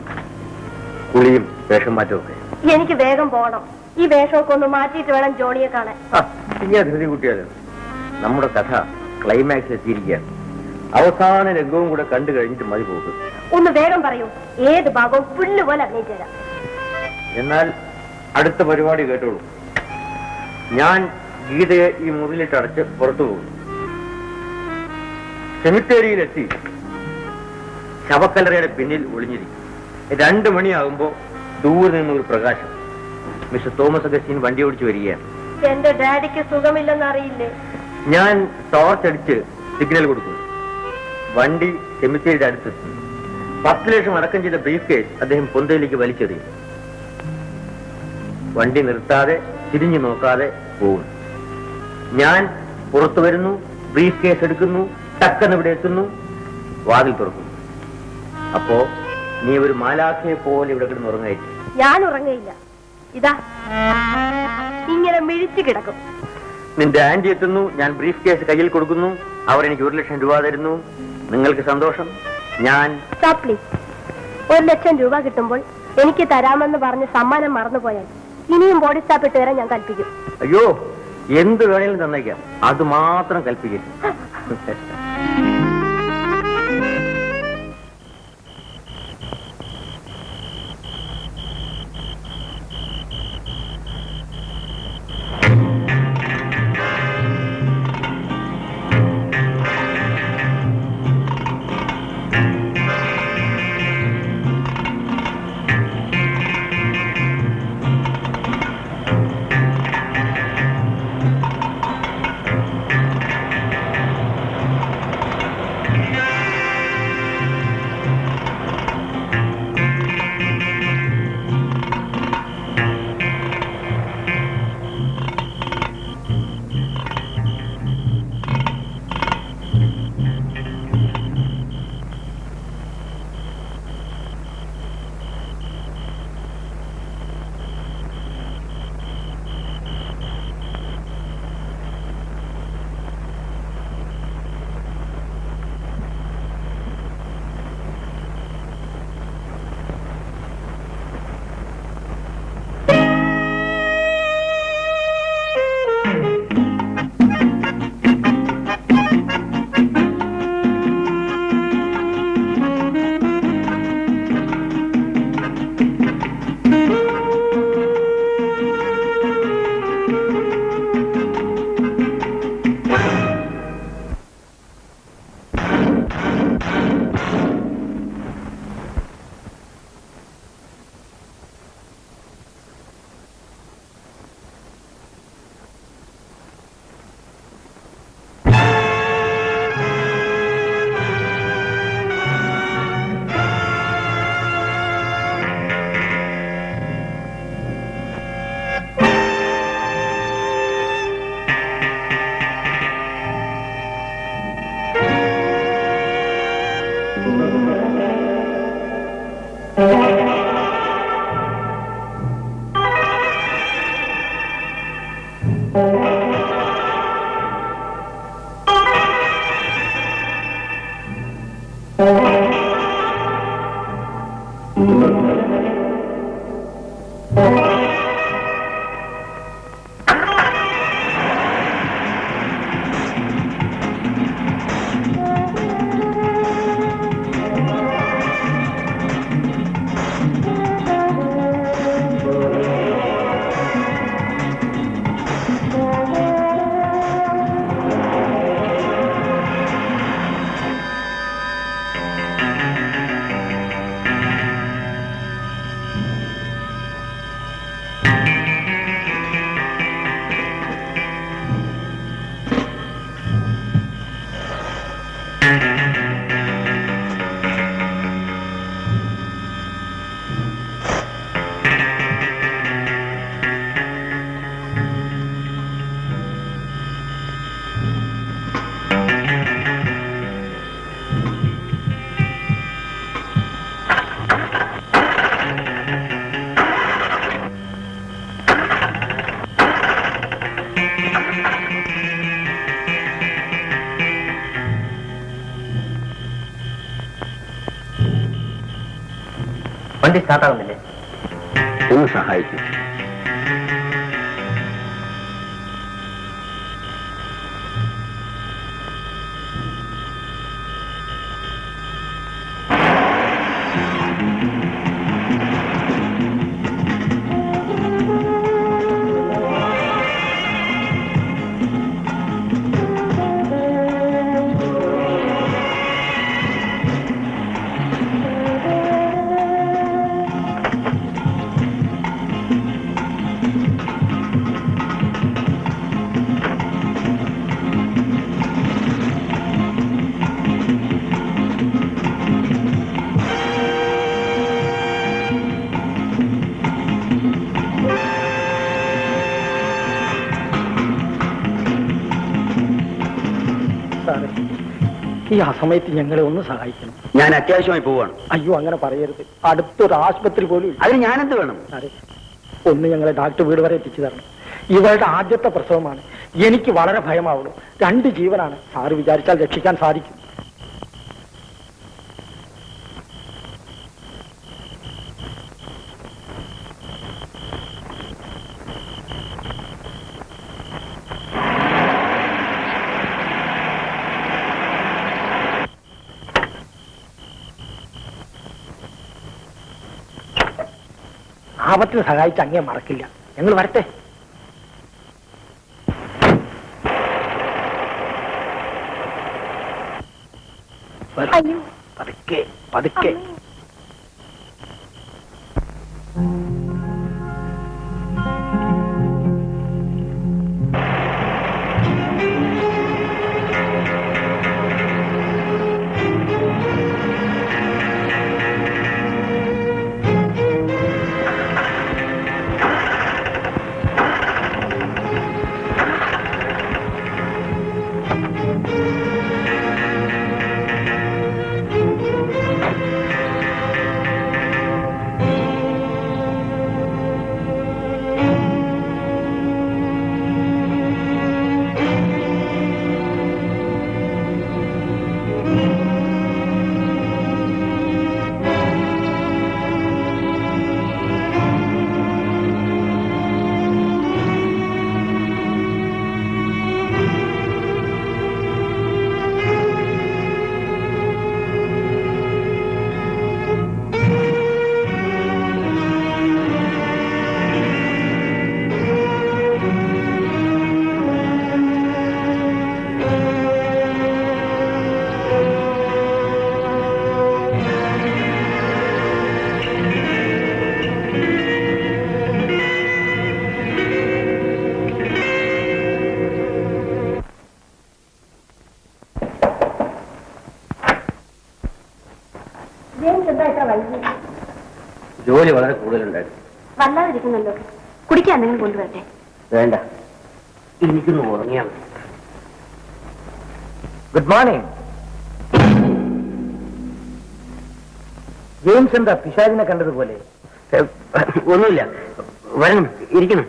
B: കുളിയും വേഷം മാറ്റവും ഒക്കെ.
I: എനിക്ക് വേഗം പോകണം. ഈ വേഷമൊക്കെ ഒന്ന് മാറ്റിയിട്ട് വേണം ജോണിയെ കാണാൻ.
B: ഇങ്ങനെ ധൃതി കൂട്ടിയാലോ? നമ്മുടെ കഥ ക്ലൈമാക്സിൽ എത്തിയിരിക്കുകയാണ്. അവസാന രംഗവും കൂടെ കണ്ടു കഴിഞ്ഞിട്ട് മതി പോകും.
I: ഒന്ന് വേഗം പറയൂ. ഏത് ഭാഗവും പുല്ല് പോലെ അഭിനയിച്ചു തരാം.
B: എന്നാൽ അടുത്ത പരിപാടി കേട്ടോളൂ. ഞാൻ ഗീതയെ ഈ മുറിയിലിട്ട് അടച്ച് പുറത്തു പോകും. സെമിത്തേരിയിലെത്തി ശവക്കല്ലറയുടെ പിന്നിൽ ഒളിഞ്ഞിരിക്കും. 2 മണിയാകുമ്പോ ദൂരെ നിന്നൊരു പ്രകാശം. മിസ്റ്റർ തോമസ് അഗസ്റ്റിൻ വണ്ടി ഓടിച്ചു വരികയാണ്.
I: എന്റെ ഡാഡിക്ക് സുഖമില്ലെന്ന് അറിയില്ലേ?
B: ഞാൻ ടോർച്ച് അടിച്ച് സിഗ്നൽ കൊടുക്കുന്നു. വണ്ടി സെമിത്തേരിയുടെ അടുത്തെത്തി. 10 ലക്ഷം അടക്കം ചെയ്ത ബ്രീഫ് കേസ് അദ്ദേഹം പൊന്തയിലേക്ക് വലിച്ചെറിയും. വണ്ടി നിർത്താതെ തിരിഞ്ഞു നോക്കാതെ പോകും. ഞാൻ പുറത്തു വരുന്നു, ബ്രീഫ് കേസ് എടുക്കുന്നു, ടക്കെന്ന് ഇവിടെ എത്തുന്നു, വാതിൽ തുറക്കുന്നു. അപ്പോ നീ ഒരു മാലാഖയെ പോലെ ഇവിടെ കിടന്ന് ഉറങ്ങായിട്ട്.
I: ഞാൻ ഉറങ്ങയില്ല. ഇതാ ഇങ്ങനെ മിഴിച്ചു കിടക്കും.
B: നിന്റെ ആന്റി എത്തുന്നു, ഞാൻ ബ്രീഫ് കേസ് കയ്യിൽ കൊടുക്കുന്നു, അവർ എനിക്ക് 1 ലക്ഷം രൂപ തരുന്നു. നിങ്ങൾക്ക് സന്തോഷം. ഞാൻ
I: പ്ലീസ്, 1 ലക്ഷം രൂപ കിട്ടുമ്പോൾ എനിക്ക് തരാമെന്ന് പറഞ്ഞ് സമ്മാനം മറന്നുപോയാൽ ഇനിയും ബോഡി സ്റ്റാപ്പ് ഇട്ട് തരാൻ ഞാൻ കൽപ്പിക്കും.
B: അയ്യോ, എന്ത് വേണേലും തന്നേക്കാം, അത് മാത്രം കൽപ്പിക്കരുത്. വണ്ടി സ്റ്റാർട്ടാവുന്നില്ലേ? ഒന്ന് സഹായിക്കും.
F: ഈ അസമയത്ത് ഞങ്ങളെ ഒന്ന് സഹായിക്കണം.
B: ഞാൻ അത്യാവശ്യമായി പോവാണ്.
F: അയ്യോ, അങ്ങനെ പറയരുത്. അടുത്തൊരു ആശുപത്രി പോലും ഇല്ല.
B: അതിന് ഞാനെന്ത് വേണം?
F: ഒന്ന് ഞങ്ങളെ ഡാക്ടർ വീട് വരെ എത്തിച്ചു തരണം. ഇവളുടെ ആദ്യത്തെ പ്രസവമാണ്. എനിക്ക് വളരെ ഭയമാവുള്ളൂ. 2 ജീവനാണ്. സാറ് വിചാരിച്ചാൽ രക്ഷിക്കാൻ സാധിക്കും. ആപത്തിന് സഹായിച്ച് അങ്ങേ മറക്കില്ല. ഞങ്ങൾ വരട്ടെ. പതുക്കെ പതുക്കെ.
B: ജോലി വളരെ കൂടുതലുണ്ടായിരുന്നു.
E: വല്ലാതിരിക്കുന്നല്ലോ. കുടിക്കാൻ എന്തെങ്കിലും കൊണ്ടുവരട്ടെ?
B: വേണ്ട, എനിക്കൊന്ന് ഉറങ്ങിയാൽ മതി.
F: Good morning. ജെയിംസ് എന്താ പിശാചിനെ കണ്ടതുപോലെ?
B: ഒന്നുമില്ല, വരണം, ഇരിക്കണം.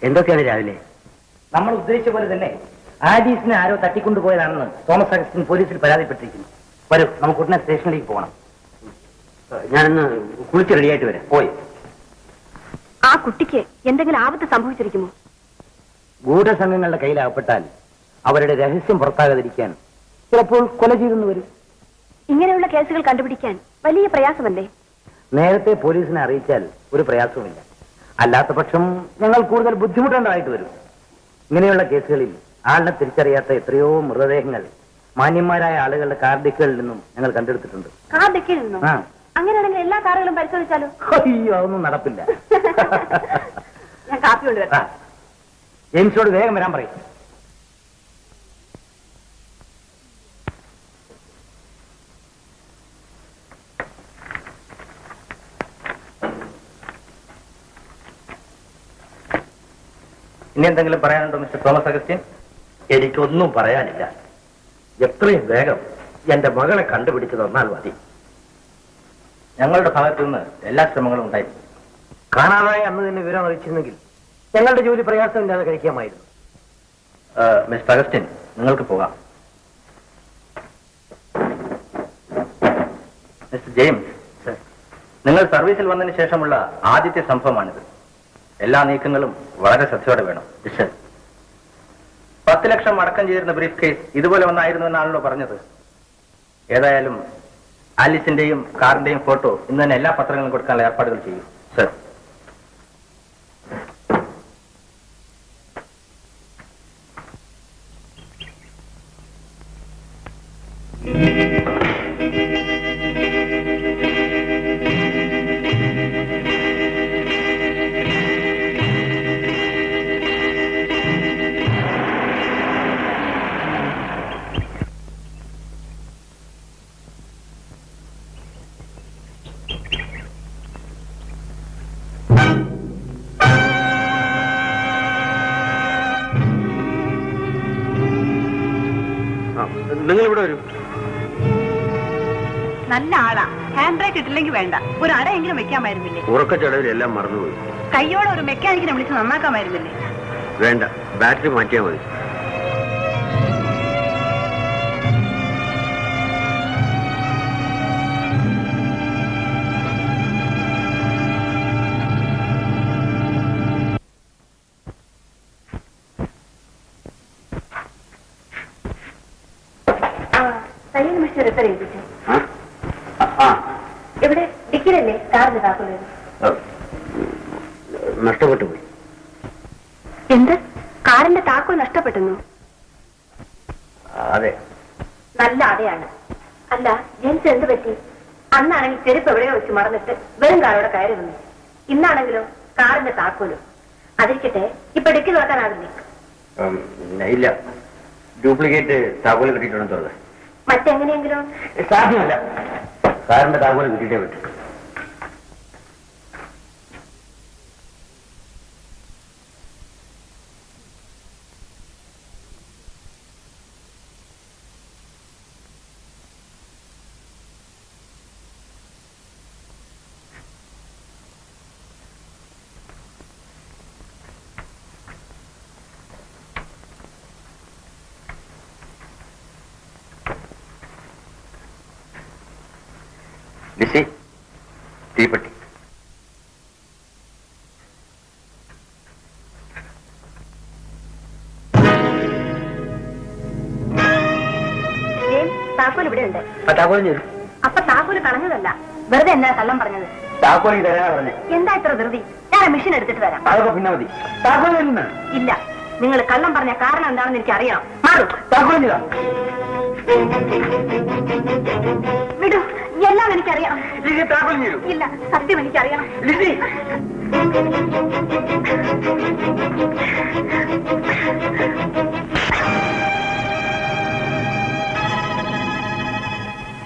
B: എന്തൊക്കെയാണ് രാവിലെ?
D: നമ്മൾ ഉദ്ദേശിച്ച പോലെ തന്നെ ആലീസിനെ ആരോ തട്ടിക്കൊണ്ടുപോയതാണെന്ന് തോമസ് അഗസ്റ്റിൻ പോലീസിൽ പരാതിപ്പെട്ടിരിക്കുന്നു. വരൂ, നമുക്ക് ഉടനെ സ്റ്റേഷനിലേക്ക് പോകണം. ഞാനൊന്ന് കുളിച്ച് റെഡിയായിട്ട് വരാം. പോയി.
I: ആ കുട്ടിക്ക് എന്തെങ്കിലും ആപത്ത് സംഭവിച്ചിരിക്കുമോ?
D: ഗൂഢസംഘങ്ങളുടെ കയ്യിലാകപ്പെട്ടാൽ അവരുടെ രഹസ്യം പുറത്താകാതിരിക്കാൻ ചിലപ്പോൾ കൊല ചെയ്തെന്ന് വരും.
I: ഇങ്ങനെയുള്ള കേസുകൾ കണ്ടുപിടിക്കാൻ വലിയ പ്രയാസമല്ലേ?
D: നേരത്തെ പോലീസിനെ അറിയിച്ചാൽ ഒരു പ്രയാസവുമില്ല. അല്ലാത്ത പക്ഷം ഞങ്ങൾ കൂടുതൽ ബുദ്ധിമുട്ടേണ്ടതായിട്ട് വരും. ഇങ്ങനെയുള്ള കേസുകളിൽ ആളിനെ തിരിച്ചറിയാത്ത എത്രയോ മൃതദേഹങ്ങൾ മാന്യന്മാരായ ആളുകളുടെ കാർ ഡിക്കുകളിൽ നിന്നും ഞങ്ങൾ കണ്ടെടുത്തിട്ടുണ്ട്.
I: കാർ ഡിക്കിൽ നിന്നോ?
D: ആ.
I: അങ്ങനെയാണെങ്കിൽ എല്ലാ കാറുകളും പരിശോധിച്ചാലോ?
D: അയ്യോ, അതൊന്നും നടപ്പില്ല.
I: ഞാൻ കാപ്പി കൊണ്ടുവരാം.
D: ജെയിംസിനോട് വേഗം വരാൻ പറയും.
H: ഇനി എന്തെങ്കിലും പറയാനുണ്ടോ മിസ്റ്റർ തോമസ് അഗസ്റ്റിൻ?
A: എനിക്കൊന്നും പറയാനില്ല. എത്രയും വേഗം എന്റെ മകളെ കണ്ടുപിടിച്ചു തന്നാൽ മതി.
H: ഞങ്ങളുടെ ഭാഗത്തു നിന്ന് എല്ലാ ശ്രമങ്ങളും ഉണ്ടായി.
A: കാണാതായ അന്ന് തന്നെ വിവരം അറിയിച്ചിരുന്നെങ്കിൽ ഞങ്ങളുടെ ജോലി പ്രയാസമില്ലാതെ കഴിക്കാമായിരുന്നു.
H: മിസ്റ്റർ അഗസ്റ്റിൻ, നിങ്ങൾക്ക് പോകാം. മിസ്റ്റർ ജെയിംസ്, നിങ്ങൾ സർവീസിൽ വന്നതിന് ശേഷമുള്ള ആദ്യത്തെ സംഭവമാണിത്. എല്ലാ നീക്കങ്ങളും വളരെ ശ്രദ്ധയോടെ വേണം. 10 ലക്ഷം അടക്കം ചെയ്തിരുന്ന ബ്രീഫ് കേസ് ഇതുപോലെ ഒന്നായിരുന്നു എന്നാണല്ലോ പറഞ്ഞത്. ഏതായാലും ആലിസിന്റെയും കാറിന്റെയും ഫോട്ടോ ഇന്ന് തന്നെ എല്ലാ പത്രങ്ങളും കൊടുക്കാനുള്ള ഏർപ്പാടുകൾ ചെയ്യും. സർ.
A: നിങ്ങൾ ഇവിടെ വരൂ.
E: നല്ല ആളാ. ഹാൻഡ് ബ്രേക്ക് ഇട്ടില്ലെങ്കിൽ വേണ്ട, ഒരു അടയെങ്കിലും വെക്കാമായിരുന്നില്ലേ?
A: ഉറക്കച്ചടവിൽ എല്ലാം മറന്നുപോയി.
E: കയ്യോടെ ഒരു മെക്കാനിക്കിനെ വിളിച്ച് നന്നാക്കാമായിരുന്നില്ലേ?
A: വേണ്ട, ബാറ്ററി മാറ്റിയാൽ മതി.
I: തയ്യൽ മിസ്റ്റർ റിപ്പയർ ചെയ്യിപ്പിച്ചു. എവിടെ? ഡിക്കിലല്ലേ കാറിന് താക്കുന്നത്?
A: നഷ്ടപ്പെട്ടു പോയി.
I: എന്ത്? കാറിന്റെ താക്കോൽ നഷ്ടപ്പെട്ടെന്നു?
A: അതെ.
I: നല്ല അടയാണ്. അല്ല, ജെയിംസ് എന്ത് പറ്റി? അന്നാണെങ്കിൽ ചെരുപ്പ് എവിടെയോ വെച്ച് മറന്നിട്ട് വെറും കാറോടെ കയറി വന്നു. ഇന്നാണെങ്കിലോ കാറിന്റെ താക്കോലും. അതിരിക്കട്ടെ, ഇപ്പൊ ഡിക്കി തുറക്കാനാവില്ലേ?
A: ഇല്ല, ഡ്യൂപ്ലിക്കേറ്റ് താക്കോല് കിട്ടിയിട്ടുണ്ടെന്ന് തോന്നുന്നത്.
I: മറ്റെങ്ങനെയെങ്കിലും
A: സാധ്യമല്ല. കാറിന്റെ താക്കോല് കിട്ടിയിട്ടേ പറ്റും. ലിസി, തീപ്പെട്ടി.
I: താക്കോൽ ഇവിടെ ഉണ്ട്.
A: താക്കോലും ചെയ്തു.
I: അപ്പൊ താക്കോല് കളഞ്ഞതല്ല, വെറുതെ എന്നാ കള്ളം പറഞ്ഞത്?
A: താക്കോലി തരാനാ പറഞ്ഞേ.
I: എന്താ ഇത്ര ധൃതി? ഞാൻ മെഷീൻ എടുത്തിട്ട് വരാം.
A: അതൊക്കെ പിന്നെ മതി. താക്കോൽ
I: ഇല്ല, നിങ്ങൾ കള്ളം പറഞ്ഞ കാരണം എന്താണെന്ന് എനിക്ക് അറിയണം. മാറും.
A: താക്കോലും ചെയ്താ
I: വിടൂ, എല്ലാം എനിക്കറിയാം.
A: താക്കോലും ചെയ്തു.
I: ഇല്ല, സത്യം എനിക്കറിയണം.
A: ലിസി,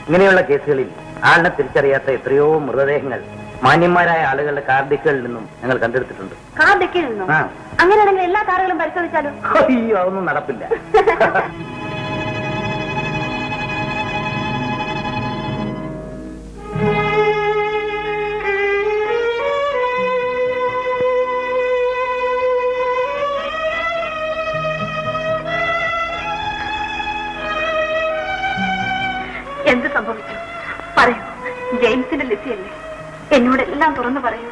D: ഇങ്ങനെയുള്ള കേസുകളിൽ ആളിനെ തിരിച്ചറിയാത്ത എത്രയോ മൃതദേഹങ്ങൾ മാന്യന്മാരായ ആളുകളുടെ കാർ ഡിക്കുകളിൽ നിന്നും ഞങ്ങൾ കണ്ടെടുത്തിട്ടുണ്ട്.
I: കാർ ഡിക്കിൽ നിന്നോ?
D: ആ.
I: അങ്ങനെയാണെങ്കിൽ എല്ലാ കാറുകളും പരിശോധിച്ചാലോ?
D: അയ്യോ, അതൊന്നും നടപ്പില്ല.
E: ജെയിംസിന്റെ ലിസിയല്ലേ, എന്നോടെല്ലാം തുറന്നു പറയൂ.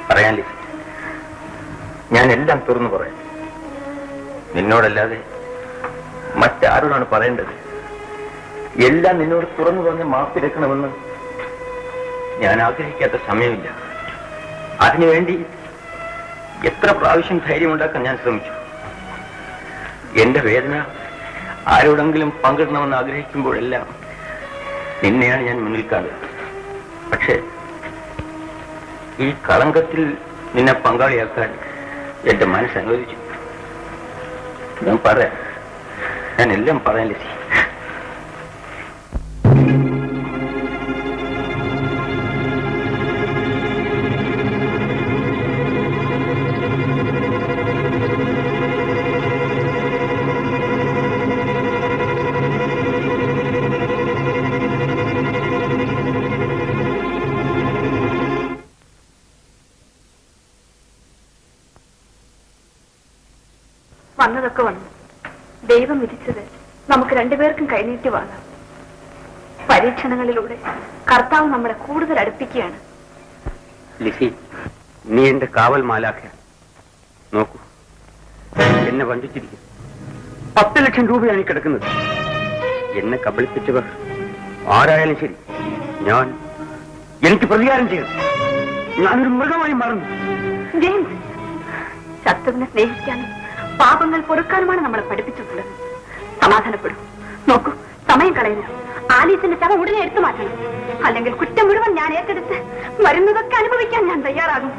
B: പറയാൻ ലിസി, ഞാൻ എല്ലാം തുറന്നു പറയാം. നിന്നോടല്ലാതെ മറ്റാരോടാണ് പറയേണ്ടത്? എല്ലാം നിന്നോട് തുറന്നു പറഞ്ഞ് മാപ്പിരക്കണമെന്ന് ഞാൻ ആഗ്രഹിക്കാത്ത സമയമില്ല. അതിനുവേണ്ടി എത്ര പ്രാവശ്യം ധൈര്യമുണ്ടാക്കാൻ ഞാൻ ശ്രമിച്ചു. എന്റെ വേദന ആരോടെങ്കിലും പങ്കിടണമെന്ന് ആഗ്രഹിക്കുമ്പോഴെല്ലാം നിന്നെയാണ് ഞാൻ മുന്നിൽ കാണുന്നത്. പക്ഷേ ഈ കളങ്കത്തിൽ നിന്നെ പങ്കാളിയാക്കാൻ എന്റെ മനസ്സ് അനുവദിച്ചു. ഞാൻ എല്ലാം പറയാൻ ലിസി.
E: വന്നതൊക്കെ വന്നു. ദൈവം വിധിച്ചത് നമുക്ക് രണ്ടുപേർക്കും കൈനീട്ടി വാങ്ങാം. പരീക്ഷണങ്ങളിലൂടെ കർത്താവ് നമ്മളെ കൂടുതൽ അടുപ്പിക്കുകയാണ്.
B: ലിസി, നീ എന്റെ കാവൽ മാലാഖ. നോക്കൂ, എന്നെ വഞ്ചിച്ചിരിക്കുന്നു. 10 ലക്ഷം രൂപയാണ് ഈ കിടക്കുന്നത്. എന്നെ കബളിപ്പിച്ചവർ ആരായാലും ശരി, എനിക്ക് പ്രതികാരം ചെയ്യണം. ഞാനൊരു മൃഗമായി മാറുന്നു.
E: ജെയിംസ്, ശത്രുവിനെ സ്നേഹിക്കാനും പാപങ്ങൾ പൊറുക്കാനുമാണ് നമ്മളെ പഠിപ്പിച്ചിട്ടുള്ളത്. സമാധാനപ്പെടും. നോക്കൂ, സമയം കളയുന്നു. ആലീസിന്റെ ശവം ഉടനെ എടുത്തു മാറ്റണം. അല്ലെങ്കിൽ കുറ്റം മുഴുവൻ ഞാൻ ഏറ്റെടുത്ത് വരുന്നതൊക്കെ അനുഭവിക്കാൻ ഞാൻ തയ്യാറാകും.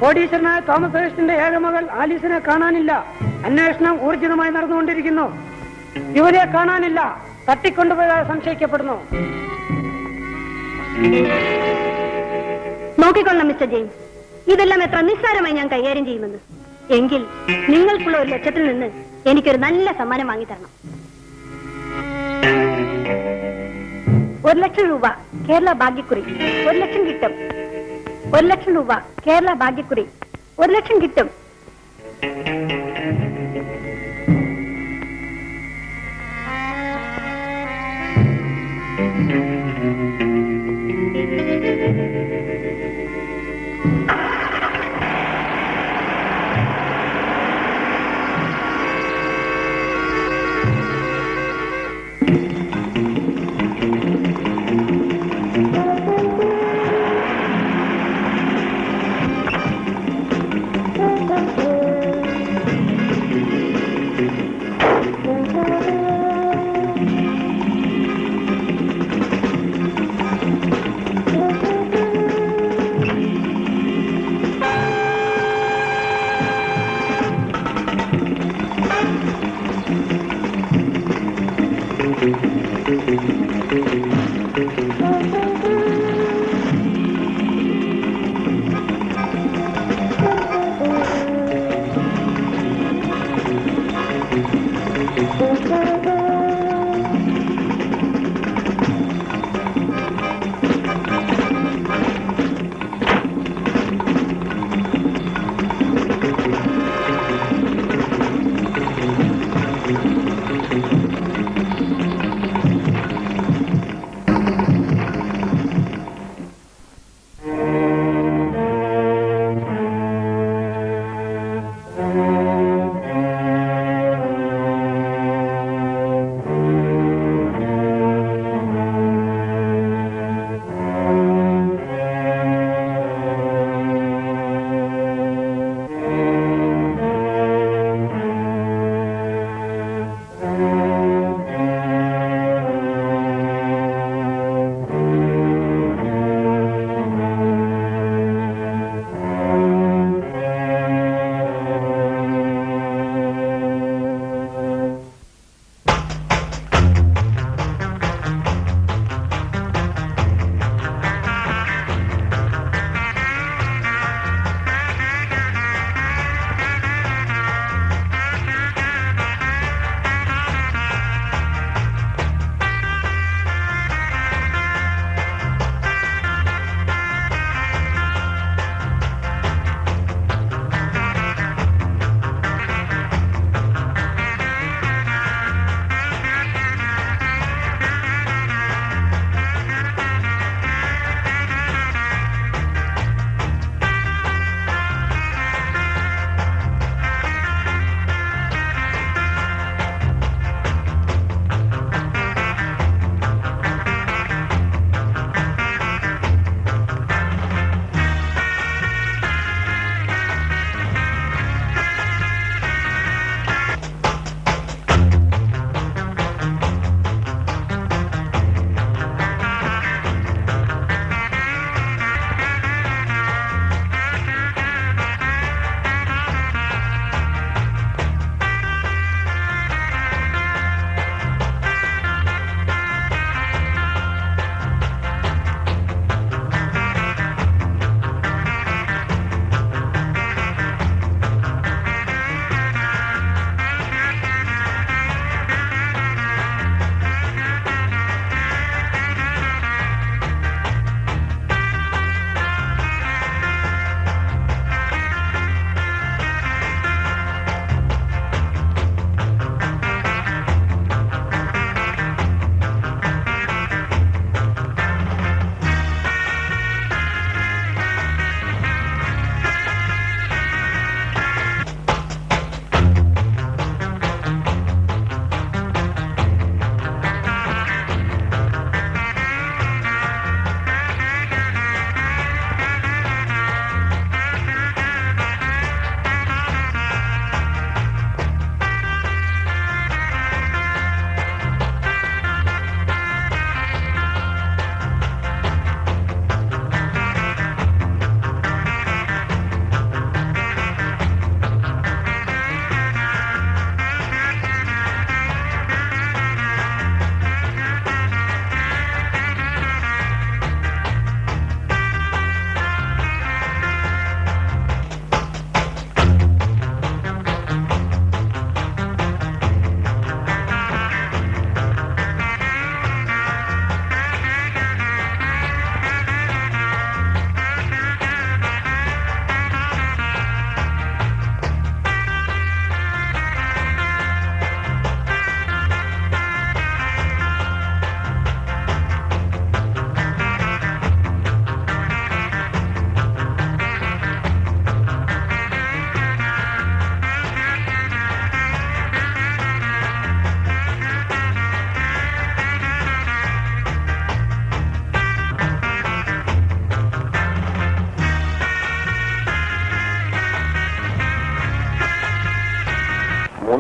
G: കോടീശ്വരനായ തോമസ് ഹേസ്റ്റിന്റെ ഏകമകൾ ആലീസിനെ കാണാനില്ല. അന്വേഷണം ഊർജിതമായി നടന്നുകൊണ്ടിരിക്കുന്നു. യുവതിയെ കാണാനില്ല. തട്ടിക്കൊണ്ടുപോയതായി സംശയിക്കപ്പെടുന്നു.
E: നോക്കിക്കൊള്ളാം മിസ്റ്റർ ജെയിംസ്, ഇതെല്ലാം എത്ര നിസ്സാരമായി ഞാൻ കൈകാര്യം ചെയ്യുമെന്ന്. എങ്കിൽ നിങ്ങൾക്കുള്ള ഒരു ലക്ഷ്യത്തിൽ നിന്ന് എനിക്കൊരു നല്ല സമ്മാനം വാങ്ങിത്തരണം. 1 ലക്ഷം രൂപ കേരള ഭാഗ്യക്കുറി. 1 ലക്ഷം കിട്ടും. 1 ലക്ഷം രൂപ കേരള ഭാഗ്യക്കുറി. 1 ലക്ഷം കിട്ടും.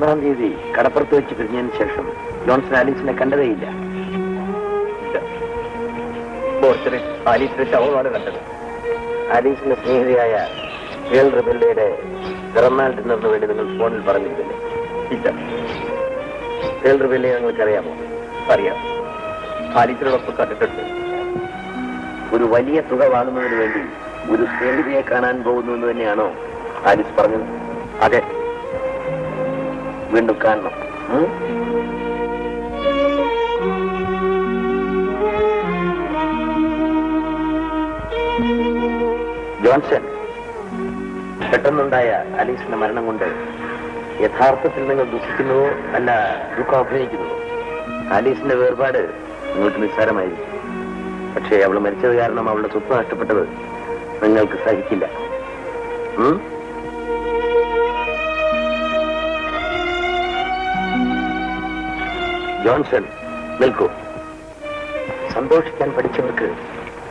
D: 3-ാം തീയതി കടപ്പുറത്ത് വെച്ച് പിരിഞ്ഞതിന് ശേഷം ജോൺസൺ ആലീസിനെ കണ്ടതേയില്ല.
A: ആലീസിന്റെ ശവമാണ് കണ്ടത്.
D: ആലീസിന്റെ സ്നേഹിതയായ ഗേൾ റിബെല്ലയുടെ പിറന്നാൾ ഡിന്നറിന് വേണ്ടി നിങ്ങൾ ഫോണിൽ പറഞ്ഞിരുന്നില്ലേ?
A: ഇല്ല.
D: ഗേൾ റിബെല്ലയെ നിങ്ങൾക്കറിയാമോ?
A: അറിയാം. ആലീസിനോടൊപ്പം കണ്ടിട്ടുണ്ട്.
D: ഒരു വലിയ തുക വാങ്ങുന്നതിന് വേണ്ടി ഒരു സ്നേഹിതയെ കാണാൻ പോകുന്നു എന്ന് തന്നെയാണോ ആലീസ് പറഞ്ഞത്?
A: അതെ.
D: വീണ്ടും കാണണം. ജോൺസൺ, പെട്ടെന്നുണ്ടായ ആലീസിന്റെ മരണം കൊണ്ട് യഥാർത്ഥത്തിൽ നിങ്ങൾ ദുഃഖിക്കുന്നുവോ അല്ല ദുഃഖം അഭിനയിക്കുന്നുവോ? ആലീസിന്റെ വേർപാട് നിങ്ങൾക്ക് നിസ്സാരമായിരിക്കും. പക്ഷേ അവൾ മരിച്ചത് കാരണം അവളുടെ സ്വത്ത് നഷ്ടപ്പെട്ടത് നിങ്ങൾക്ക് സഹിക്കില്ല. ജോൺസൺ, നിൽക്കൂ. സന്തോഷിക്കാൻ പഠിച്ചവർക്ക്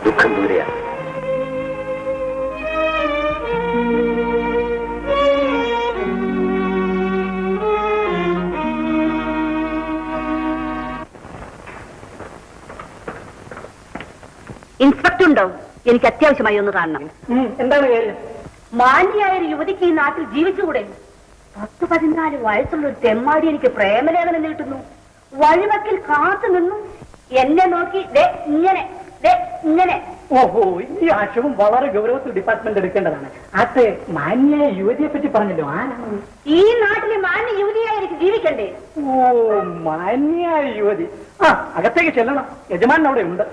D: ദുഃഖം ദൂരെയാണ്.
E: ഇൻസ്പെക്ടർ ഉണ്ടോ? എനിക്ക് അത്യാവശ്യമായി ഒന്ന് കാണണം.
F: എന്താണ് കാര്യം?
E: മാന്യയായ ഒരു യുവതിക്ക് ഈ നാട്ടിൽ ജീവിച്ചുകൂടെ? 10-14 വയസ്സുള്ള ഒരു തെമ്മാടി എനിക്ക് പ്രേമലേഖനം നീട്ടുന്നു. വഴിവക്കിൽ കാത്തു നിന്നു എന്നെ നോക്കി ഇങ്ങനെ.
F: ഓഹോ, ഈ ആശയവും വളരെ ഗൗരവത്തിൽ ഡിപ്പാർട്ട്മെന്റ് എടുക്കേണ്ടതാണ്. അത് മാന്യായ യുവതിയെ പറ്റി പറഞ്ഞല്ലോ, ആരാണ്?
E: ഈ നാട്ടിലെ മാന്യ യുവതിയായി എനിക്ക് ജീവിക്കണ്ടേ?
F: ഓ, മാന്യായ യുവതി. അകത്തേക്ക് ചെല്ലണം. യജമാനൻ അവിടെ ഉണ്ട്.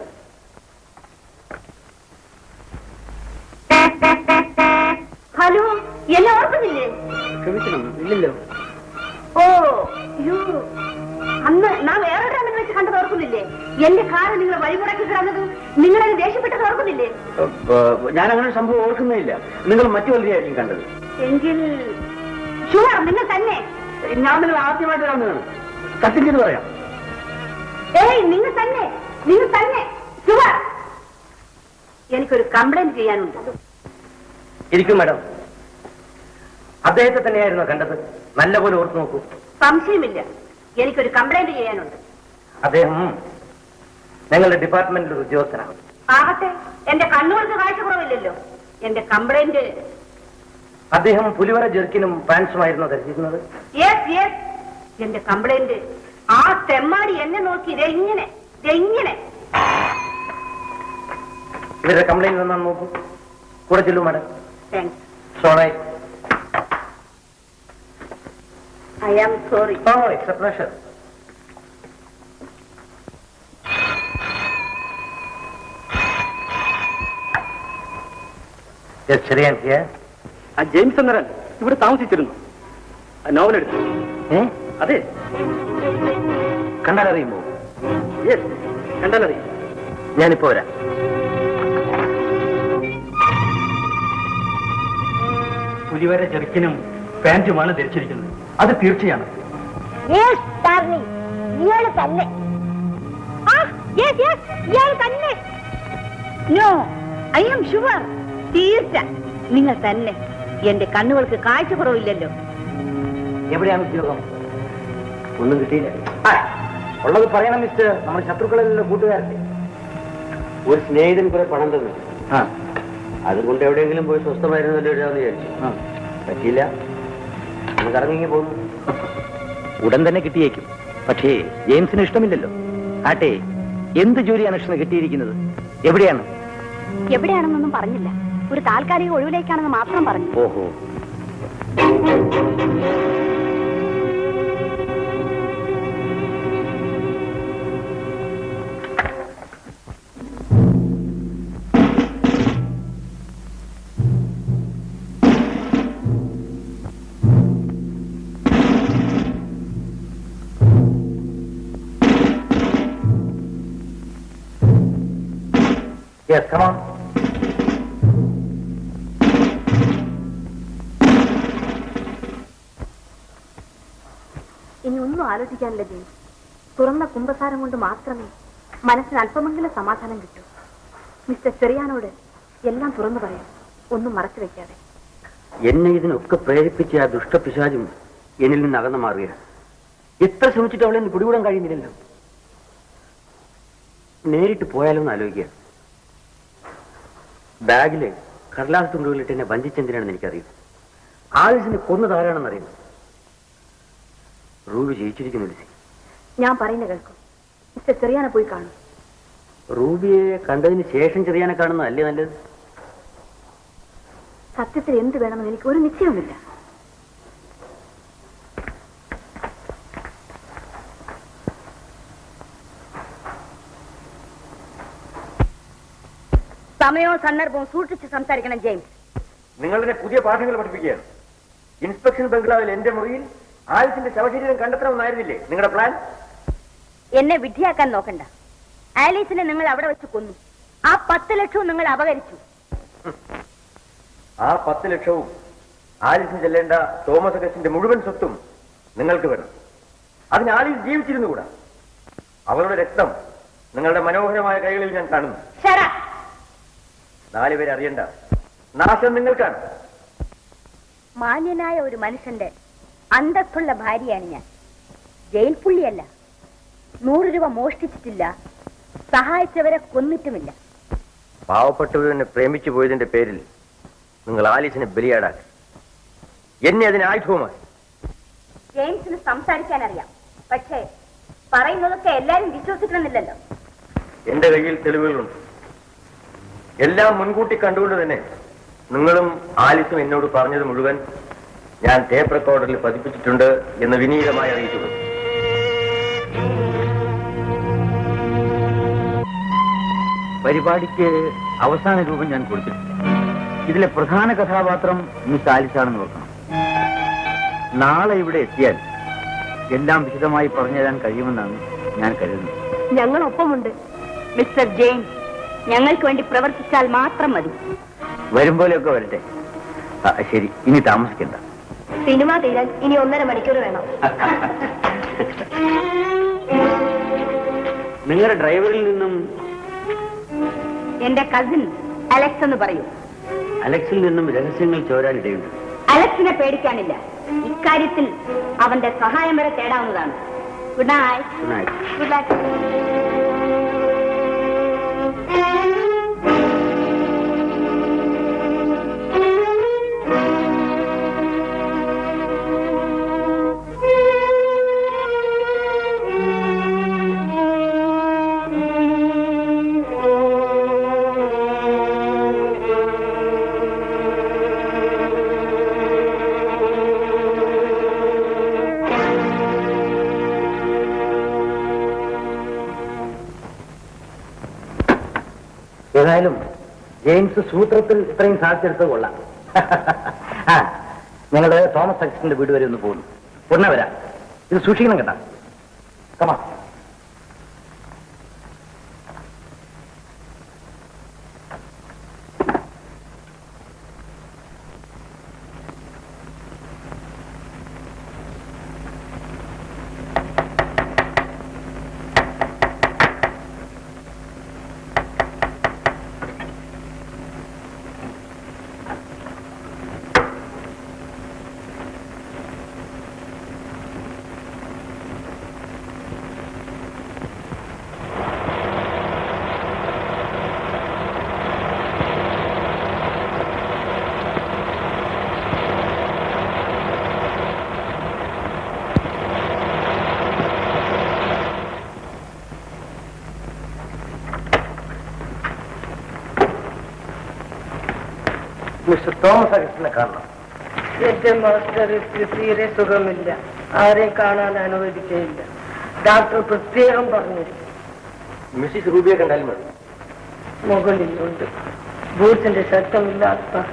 E: ഹലോ, എന്നെ ഓർക്കുന്നില്ലേ?
B: ക്ഷമിക്കണം, ഇല്ലല്ലോ.
E: ഓ, അന്ന് നാം വേറെ ഡാമിൽ വെച്ച് കണ്ടത് ഓർക്കുന്നില്ലേ? എന്റെ കാറ് നിങ്ങൾ വഴിമുറക്കി കിടന്നത് നിങ്ങളെ ദേഷ്യപ്പെട്ടത് ഓർക്കുന്നില്ലേ?
D: ഞാൻ അങ്ങനെ സംഭവം ഓർക്കുന്നില്ല. നിങ്ങൾ മറ്റു വലുതായിരിക്കും കണ്ടത്.
E: എങ്കിൽ ഷുവർ നിങ്ങൾ തന്നെ.
D: ഞാൻ നിങ്ങൾ ആദ്യമായിട്ട് കാണുന്നതാണ്. സത്യം ചെയ്ത് പറയാം.
E: ഏയ്, നിങ്ങൾ തന്നെ ഷുവർ. എനിക്കൊരു കംപ്ലൈന്റ് ചെയ്യാനുണ്ട്.
D: ഇരിക്കും മാഡം. അദ്ദേഹത്തെ തന്നെയായിരുന്നു കണ്ടത്? നല്ലപോലെ ഓർത്തു നോക്കൂ.
E: സംശയമില്ല, എനിക്കൊരു കംപ്ലൈന്റ് ചെയ്യാനുണ്ട്.
D: അദ്ദേഹം ഞങ്ങളുടെ ഡിപ്പാർട്ട്മെന്റിൽ ഒരു ഉദ്യോഗസ്ഥനാണ്.
E: ആകട്ടെ, എന്റെ കണ്ണുകൾക്ക് കാഴ്ച കുറവില്ലല്ലോ. എന്റെ കംപ്ലൈന്റ്,
D: അദ്ദേഹം പുലിവര ജെർക്കിനും പാൻസുമായിരുന്നു ധരിച്ചിരുന്നത്?
E: യെസ്. എന്റെ കംപ്ലൈന്റ്, ആ തെമ്മാടി എന്നെ നോക്കി ഇതെങ്ങനെ.
D: ഇവരുടെ കംപ്ലൈന്റ് വന്നാൽ നോക്കൂ. കൂടെ ചെല്ലൂ madam.
E: Thanks.
D: Sorry.
E: I am sorry.
D: Oh, it's a pleasure. Yes, Shriyan here.
H: ആ ജെയിംസ് എന്നൊരാൾ ഇവിടെ താമസിച്ചിരുന്നു. നോവൽ എടുത്തു. അതെ.
D: കണ്ടാലറിയുമോ?
H: യെസ്, കണ്ടാലറിയും.
D: ഞാനിപ്പോ വരാം.
F: പുലിവര ചെറുക്കിനും പാന്റുമാണ് ധരിച്ചിരിക്കുന്നത്. അത് തീർച്ചയാണ്.
E: ഇയാള് തന്നെ. ഇയാൾ തന്നെ. No, I am sure. തീർച്ച നിങ്ങൾ തന്നെ. എന്റെ കണ്ണുകൾക്ക് കാഴ്ച കുറവില്ലല്ലോ.
D: എവിടെയാണ് ഉദ്യോഗം? ഒന്നും കിട്ടിയില്ല. ഉള്ളത് പറയണം മിസ്റ്റർ. നമ്മുടെ ശത്രുക്കളെല്ലാം കൂട്ടുകാരല്ലേ. ഒരു സ്നേഹിതൻ കുറെ പണം തന്നു. അതുകൊണ്ട് എവിടെയെങ്കിലും പോയി സ്വസ്ഥമായിരുന്നല്ലോ എഴുതാന്ന് വിചാരിച്ചു. പറ്റിയില്ല. ഒന്ന് കറങ്ങി പോകുന്നു. ഉടൻ തന്നെ കിട്ടിയേക്കും. പക്ഷേ ജെയിംസിന് ഇഷ്ടമില്ലല്ലോ. ആട്ടെ, എന്ത് ജോലിയാണ് ഇഷ്ടം കിട്ടിയിരിക്കുന്നത്?
I: എവിടെയാണെന്നൊന്നും പറഞ്ഞില്ല. ഒരു താൽക്കാലിക ഒഴിവിലേക്കാണെന്ന് മാത്രം പറഞ്ഞു.
D: ഓഹോ. Yes, come on.
I: ഇനി ഒന്നും ആലോചിക്കാനില്ല ജെയിംസ്. തുറന്ന കുമ്പസാരം കൊണ്ട് മാത്രമേ മനസ്സിന് അല്പമെങ്കിലും സമാധാനം കിട്ടൂ. മിസ്റ്റർ ചെറിയാനോട് എല്ലാം തുറന്നു പറയാം, ഒന്നും മറച്ചു വെക്കാതെ.
B: എന്നെ ഇതിനൊക്കെ പ്രേരിപ്പിച്ച ആ ദുഷ്ടപിശാചും എന്നിൽ നിന്ന് അകന്നു മാറുക. എത്ര ശ്രമിച്ചിട്ട് അവളെ ഒന്ന് പിടികൂടാൻ കഴിയുന്നില്ലല്ലോ. നേരിട്ട് പോയാലോ എന്ന് ആലോചിക്കുക. ബാഗില് കടലാസ് തുണ്ടുകളിട്ട് എന്നെ വഞ്ചിച്ചെന്തിനാണെന്ന് എനിക്കറിയാം. ആലിസിനെ കൊന്നതാരാണെന്ന് അറിയുന്നു. റൂബി ജയിച്ചിരിക്കുന്നു. ലിസി,
E: ഞാൻ പറയുന്നത് കേൾക്കും. മിസ്റ്റർ ചെറിയാനെ പോയി കാണും.
B: റൂബിയെ കണ്ടതിന് ശേഷം ചെറിയാനെ കാണുന്നതല്ലേ നല്ലത്?
E: സത്യത്തിൽ എന്ത് വേണമെന്ന് എനിക്ക് ഒരു നിശ്ചയവുമില്ല. സമയവും സന്ദർഭവും സൂക്ഷിച്ച് സംസാരിക്കണം ജെയിംസ്.
H: നിങ്ങളുടെ പുതിയ പാഠങ്ങൾ പഠിപ്പിക്കുകയാണ്. ഇൻസ്പെക്ഷൻ ബംഗ്ലാവിൽ എന്റെ മുറിയിൽ ആലിസിന്റെ ശവശരീരം കണ്ടെത്തണമെന്നായിരുന്നില്ലേ നിങ്ങളുടെ പ്ലാൻ?
E: എന്നെ വിഡ്ഢിയാക്കാൻ നോക്കണ്ട. ആലീസിനെ നിങ്ങൾ അവിടെ വെച്ച് കൊന്നു. ആ 10 ലക്ഷവും നിങ്ങൾ അപകരിച്ചു.
H: ആ 10 ലക്ഷവും ആലിസിന് ചെല്ലേണ്ട തോമസ് അഗസ്റ്റിന്റെ മുഴുവൻ സ്വത്തും നിങ്ങൾക്ക് വേണം. അതിന് ആലിസ് ജീവിച്ചിരുന്നുകൂടാ. അവളുടെ രക്തം നിങ്ങളുടെ മനോഹരമായ കൈകളിൽ ഞാൻ കാണുന്നു. 4 പേരെ അറിയണ്ട. നാശം നിങ്ങൾക്കാണ്.
E: മാന്യനായ ഒരു മനുഷ്യന്റെ അന്തസ്സുള്ള ഭാര്യയാണ് ഞാൻ. ജയിൽ പുള്ളിയല്ല. 100 രൂപ മോഷ്ടിച്ചിട്ടില്ല. സഹായിച്ചവരെ കൊന്നിട്ടുമില്ല.
H: പാവപ്പെട്ടവരെന്നെ പ്രേമിച്ചു പോയതിന്റെ പേരിൽ നിങ്ങൾ ആലിസിനെ ബലിയാടാക്കി. എന്നെ അതിന് ആയുധവുമായി.
E: ജെയിംസിന് സംസാരിക്കാൻ അറിയാം. പക്ഷേ പറയുന്നതൊക്കെ എല്ലാരും വിശ്വസിക്കണമെന്നില്ലല്ലോ.
H: എന്റെ കയ്യിൽ തെളിവുകളുണ്ട്. എല്ലാം മുൻകൂട്ടി കണ്ടുകൊണ്ട് തന്നെ നിങ്ങളും ആലിസും എന്നോട് പറഞ്ഞത് മുഴുവൻ ഞാൻ ടേപ്പ് റെക്കോർഡറിൽ പതിപ്പിച്ചിട്ടുണ്ട് എന്ന് വിനീതമായി അറിയിച്ചു.
D: പരിപാടിക്ക് അവസാന രൂപം ഞാൻ കൊടുത്തിട്ടില്ല. ഇതിലെ പ്രധാന കഥാപാത്രം മിസ് ആലിസാണെന്ന് ഓർക്കണം. നാളെ ഇവിടെ എത്തിയാൽ എല്ലാം വിശദമായി പറഞ്ഞു തരാൻ കഴിയുമെന്നാണ് ഞാൻ കരുതുന്നത്.
E: ഞങ്ങളൊപ്പമുണ്ട് മിസ്റ്റർ ജെയിംസ്. ഞങ്ങൾക്ക് വേണ്ടി പ്രവർത്തിച്ചാൽ മാത്രം മതി.
D: വരുമ്പോലെയൊക്കെ വരട്ടെ. ശരി, ഇനി താമസിക്കണ്ട.
E: സിനിമ തീരാൻ ഇനി 1.5 മണിക്കൂർ വേണം.
B: നിങ്ങളുടെ ഡ്രൈവറിൽ നിന്നും
E: എന്റെ കസിൻ അലക്സ് എന്ന് പറയൂ.
B: അലക്സിൽ നിന്നും രഹസ്യങ്ങൾ ചോരാനിടയുണ്ട്.
E: അലക്സിനെ പേടിക്കാനില്ല. ഇക്കാര്യത്തിൽ അവന്റെ സഹായം വരെ തേടാവുന്നതാണ്. Good night.
B: Good night.
E: Good night.
D: ഏതായാലും ജെയിംസ് സൂത്രത്തിൽ ഇത്രയും സാധിച്ചെടുത്തത് കൊള്ളാം. ഞങ്ങള് തോമസ് അഗസ്റ്റിന്റെ വീട് വരെ ഒന്ന് പോകുന്നു. ഉടനെ വരാം. ഇത് സൂക്ഷിക്കണം കേട്ടാ. കമാ. മിസ്റ്റർ തോമസ് അഗസ്റ്റിനെ കാണണം.
G: എന്റെ മാസ്റ്റർ തീരെ സുഖമില്ല. ആരെയും കാണാൻ അനുവദിക്കയില്ല. ഡോക്ടർ പ്രത്യേകം പറഞ്ഞിരിക്കും.
H: മിസ്സിസ് റൂബിയെ കണ്ടാൽ മതി.
G: മുകളിലുണ്ട്. ബൂട്ടിന്റെ ശബ്ദമില്ലാത്ത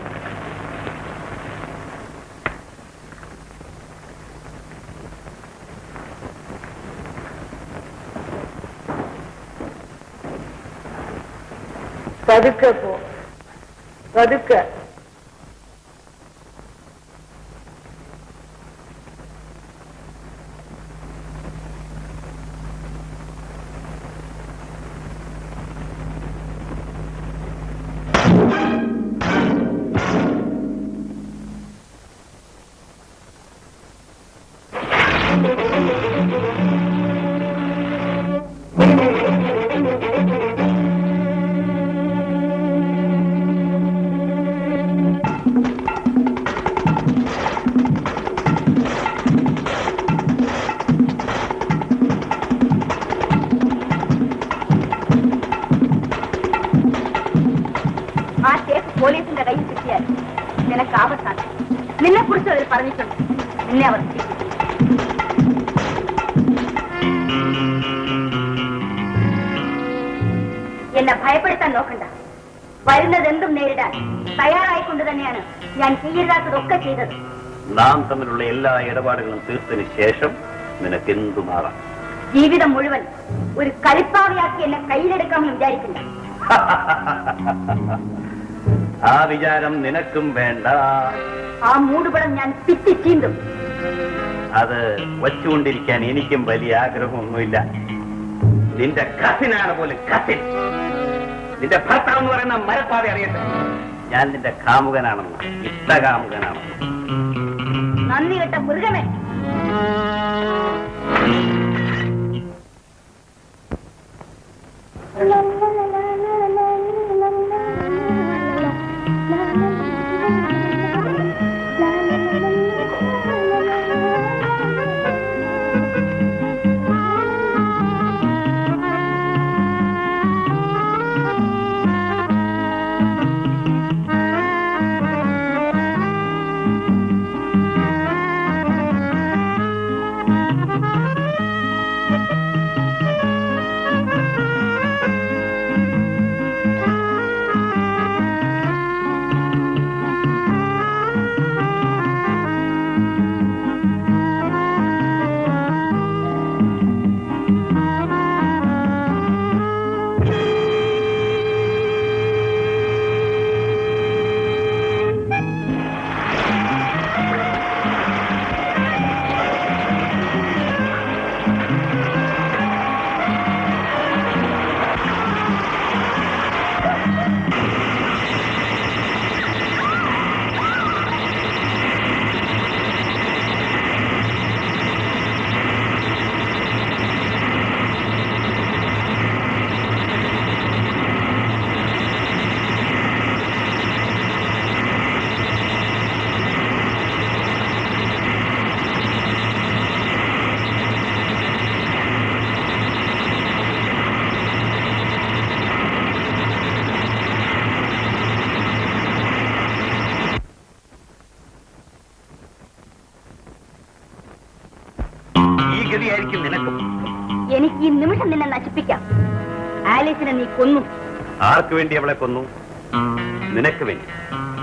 G: പതുക്കെ പോ. പതുക്കെ.
E: പോലീസിന്റെ കയ്യിൽ കിട്ടിയാൽ നിനക്ക് ആപത്താണ്. നിന്നെ കുറിച്ച് അവർ പറഞ്ഞിട്ടുണ്ട്. നിന്നെ അവർ പിടിക്കും. എന്നെ ഭയപ്പെടുത്താൻ നോക്കണ്ട. വരുന്നതെന്തും നേരിടാൻ തയ്യാറായിക്കൊണ്ട് തന്നെയാണ് ഞാൻ ചെയ്യരുതാത്തതൊക്കെ ചെയ്തത്.
H: നാം തമ്മിലുള്ള എല്ലാ ഇടപാടുകളും തീർത്തതിന് ശേഷം നിനക്ക് എന്തു മാറാം.
E: ജീവിതം മുഴുവൻ ഒരു കളിപ്പാവയാക്കി എന്നെ കയ്യിലെടുക്കാമെന്ന് വിചാരിക്കില്ല.
H: ആ വിചാരം നിനക്കും വേണ്ട.
E: ആ മൂടുപടം ഞാൻ പിറ്റിച്ചീന്തും.
H: അത് വച്ചുകൊണ്ടിരിക്കാൻ എനിക്കും വലിയ ആഗ്രഹമൊന്നുമില്ല. നിന്റെ കസിനാണ് പോലും കസിൻ. നിന്റെ ഭർത്താവ് എന്ന് പറയുന്ന മരപ്പാതെ അറിയട്ടെ, ഞാൻ നിന്റെ കാമുകനാണെന്ന്, ഇഷ്ടകാമുകനാണെന്ന്.
E: നന്ദി കെട്ട മൃഗമേ. എനിക്ക് ഈ നിമിഷം നിന്നെ നശിപ്പിക്കാം. ആലീസിനെ നീ കൊന്നു.
H: ആർക്ക് വേണ്ടി അവളെ കൊന്നു? നിനക്ക് വേണ്ടി.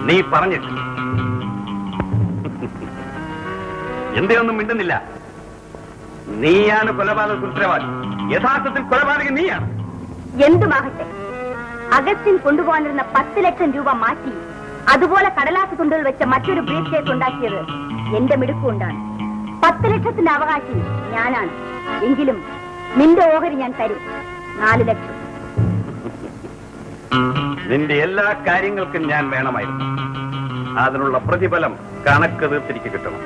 H: നീ പറഞ്ഞിട്ട് എന്തെയൊന്നും മിണ്ടുന്നില്ല. നീയാണ് കൊലപാതക ഉത്തരവാദി. യഥാർത്ഥത്തിൽ കൊലപാതകൻ നീയാണ്.
E: എന്തുമാകട്ടെ, അഗസ്റ്റിൻ കൊണ്ടുപോകാനിരുന്ന 10 ലക്ഷം രൂപ മാറ്റി അതുപോലെ കടലാസ് തുണ്ടുകൾ വെച്ച മറ്റൊരു ബ്രീഫ് കേസ് ഉണ്ടാക്കിയത് എന്റെ മിടുക്കുകൊണ്ടാണ്. 10 ലക്ഷത്തിന്റെ അവകാശി ഞാനാണ്. എങ്കിലും നിന്റെ ഓഹരി ഞാൻ തരും. 4 ലക്ഷം.
H: നിന്റെ എല്ലാ കാര്യങ്ങൾക്കും ഞാൻ വേണമായിരുന്നു. അതിനുള്ള പ്രതിഫലം കണക്ക് തീർത്തിരിക്ക് കിട്ടണം.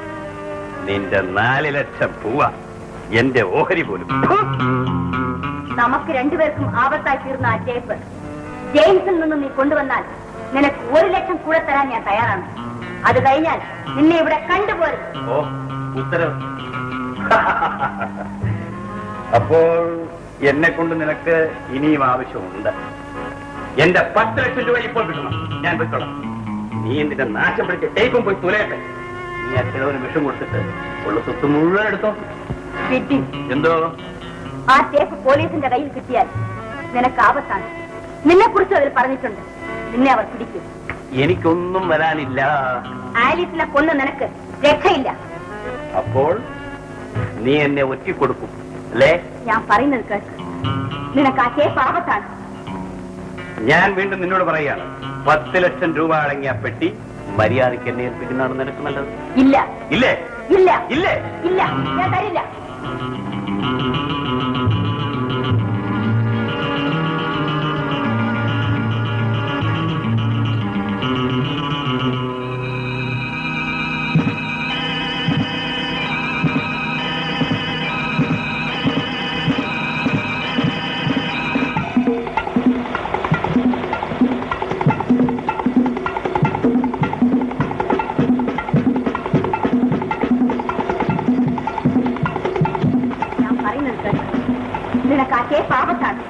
H: നിന്റെ 4 ലക്ഷം രൂപ എന്റെ ഓഹരി പോലും.
E: നമുക്ക് രണ്ടുപേർക്കും ആപത്തായി തീർന്ന ആ ടേപ്പ് ജെയിംസിൽ നിന്ന് നീ കൊണ്ടുവന്നാൽ നിനക്ക് 1 ലക്ഷം കൂടെ തരാൻ ഞാൻ തയ്യാറാണ്. അത് കഴിഞ്ഞാൽ നിന്നെ ഇവിടെ കണ്ടുപോരും.
H: ഓ, ഉത്തരവ്. അപ്പോൾ എന്നെ കൊണ്ട് നിനക്ക് ഇനിയും ആവശ്യമുണ്ട്. എന്റെ 10 ലക്ഷം രൂപ ഇപ്പോൾ കിട്ടണം. ഞാൻ വെക്കണം. നീ എന്തിന്റെ നാശം പിടിച്ച് ടേപ്പും പോയി തുലയട്ടെ. നീ ആ ചിലവന് വിഷം കൊടുത്തിട്ട് ഉള്ള സ്വത്ത് മുഴുവൻ എടുത്തോ.
E: കിട്ടി.
H: എന്തോ?
E: ആ ടേപ്പ് പോലീസിന്റെ കയ്യിൽ കിട്ടിയാൽ നിനക്ക് ആപത്താണ്. നിന്നെ കുറിച്ച് അവർ പറഞ്ഞിട്ടുണ്ട്. നിന്നെ അവർ പിടിക്കും.
H: എനിക്കൊന്നും വരാനില്ല.
E: ആലീസിനെ കൊന്ന് നിനക്ക് രക്ഷയില്ല.
H: അപ്പോൾ നീ എന്നെ ഒറ്റിക്കൊടുക്കും അല്ലേ?
E: ഞാൻ പറയുന്നത് കേൾക്ക്. നിനക്ക് ആ ടേപ്പ് ആപത്താണ്.
H: ഞാൻ വീണ്ടും നിന്നോട് പറയുകയാണ്, 10 ലക്ഷം രൂപ അടങ്ങിയ പെട്ടി മര്യാദയ്ക്ക് എന്നെ ഏൽപ്പിക്കുന്നതാണ് നിനക്ക് നല്ലത്.
E: ഇല്ല.
H: ഇല്ലേ?
E: ഇല്ല.
H: ഇല്ലേ?
E: ഇല്ല, ഞാൻ തരില്ല. നിനക്ക് ആ കേസ് ആപത്താണ്.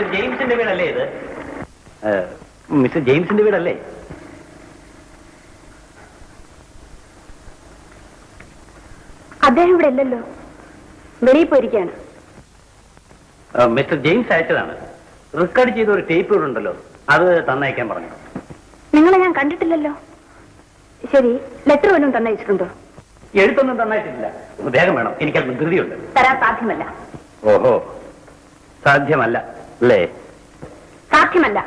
D: മിസ്റ്റർ ജെയിംസിന്റെ വീടല്ലേ ഇത്? മിസ്റ്റർ ജെയിംസിന്റെ വീടല്ലേ?
I: അദ്ദേഹം ഇവിടെ ഇല്ലല്ലോ, വെളിയിൽ പോയിരിക്കുകയാണ്.
D: Mister James അയച്ചതാണ്. റെക്കോർഡ് ചെയ്ത ഒരു ടേപ്പ് ഇവിടെ ഉണ്ടല്ലോ, അത് തന്നയക്കാൻ പറഞ്ഞു.
I: നിങ്ങളെ ഞാൻ കണ്ടിട്ടില്ലല്ലോ. ശരി, ലെറ്റർ വല്ലതും തന്നയച്ചിട്ടുണ്ടോ?
D: എഴുത്തൊന്നും തന്നയച്ചിട്ടില്ല. വേഗം വേണം, എനിക്കത് ധൃതിയുണ്ട്.
I: തരാൻ സാധ്യമല്ല.
D: ഓഹോ, സാധ്യമല്ല അല്ലേ?
I: സാധ്യമല്ല.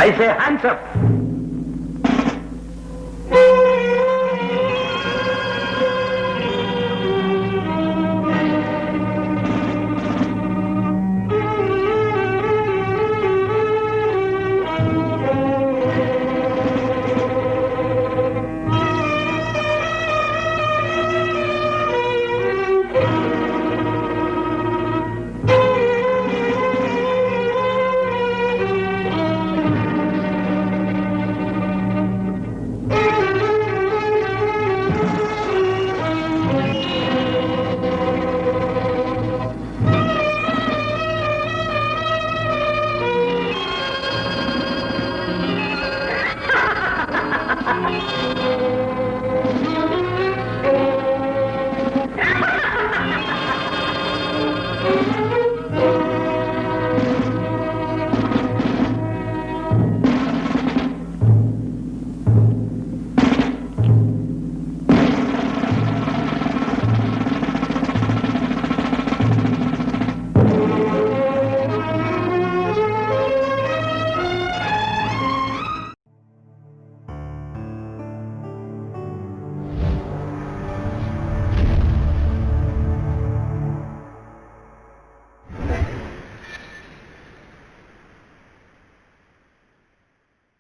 D: I say hands up.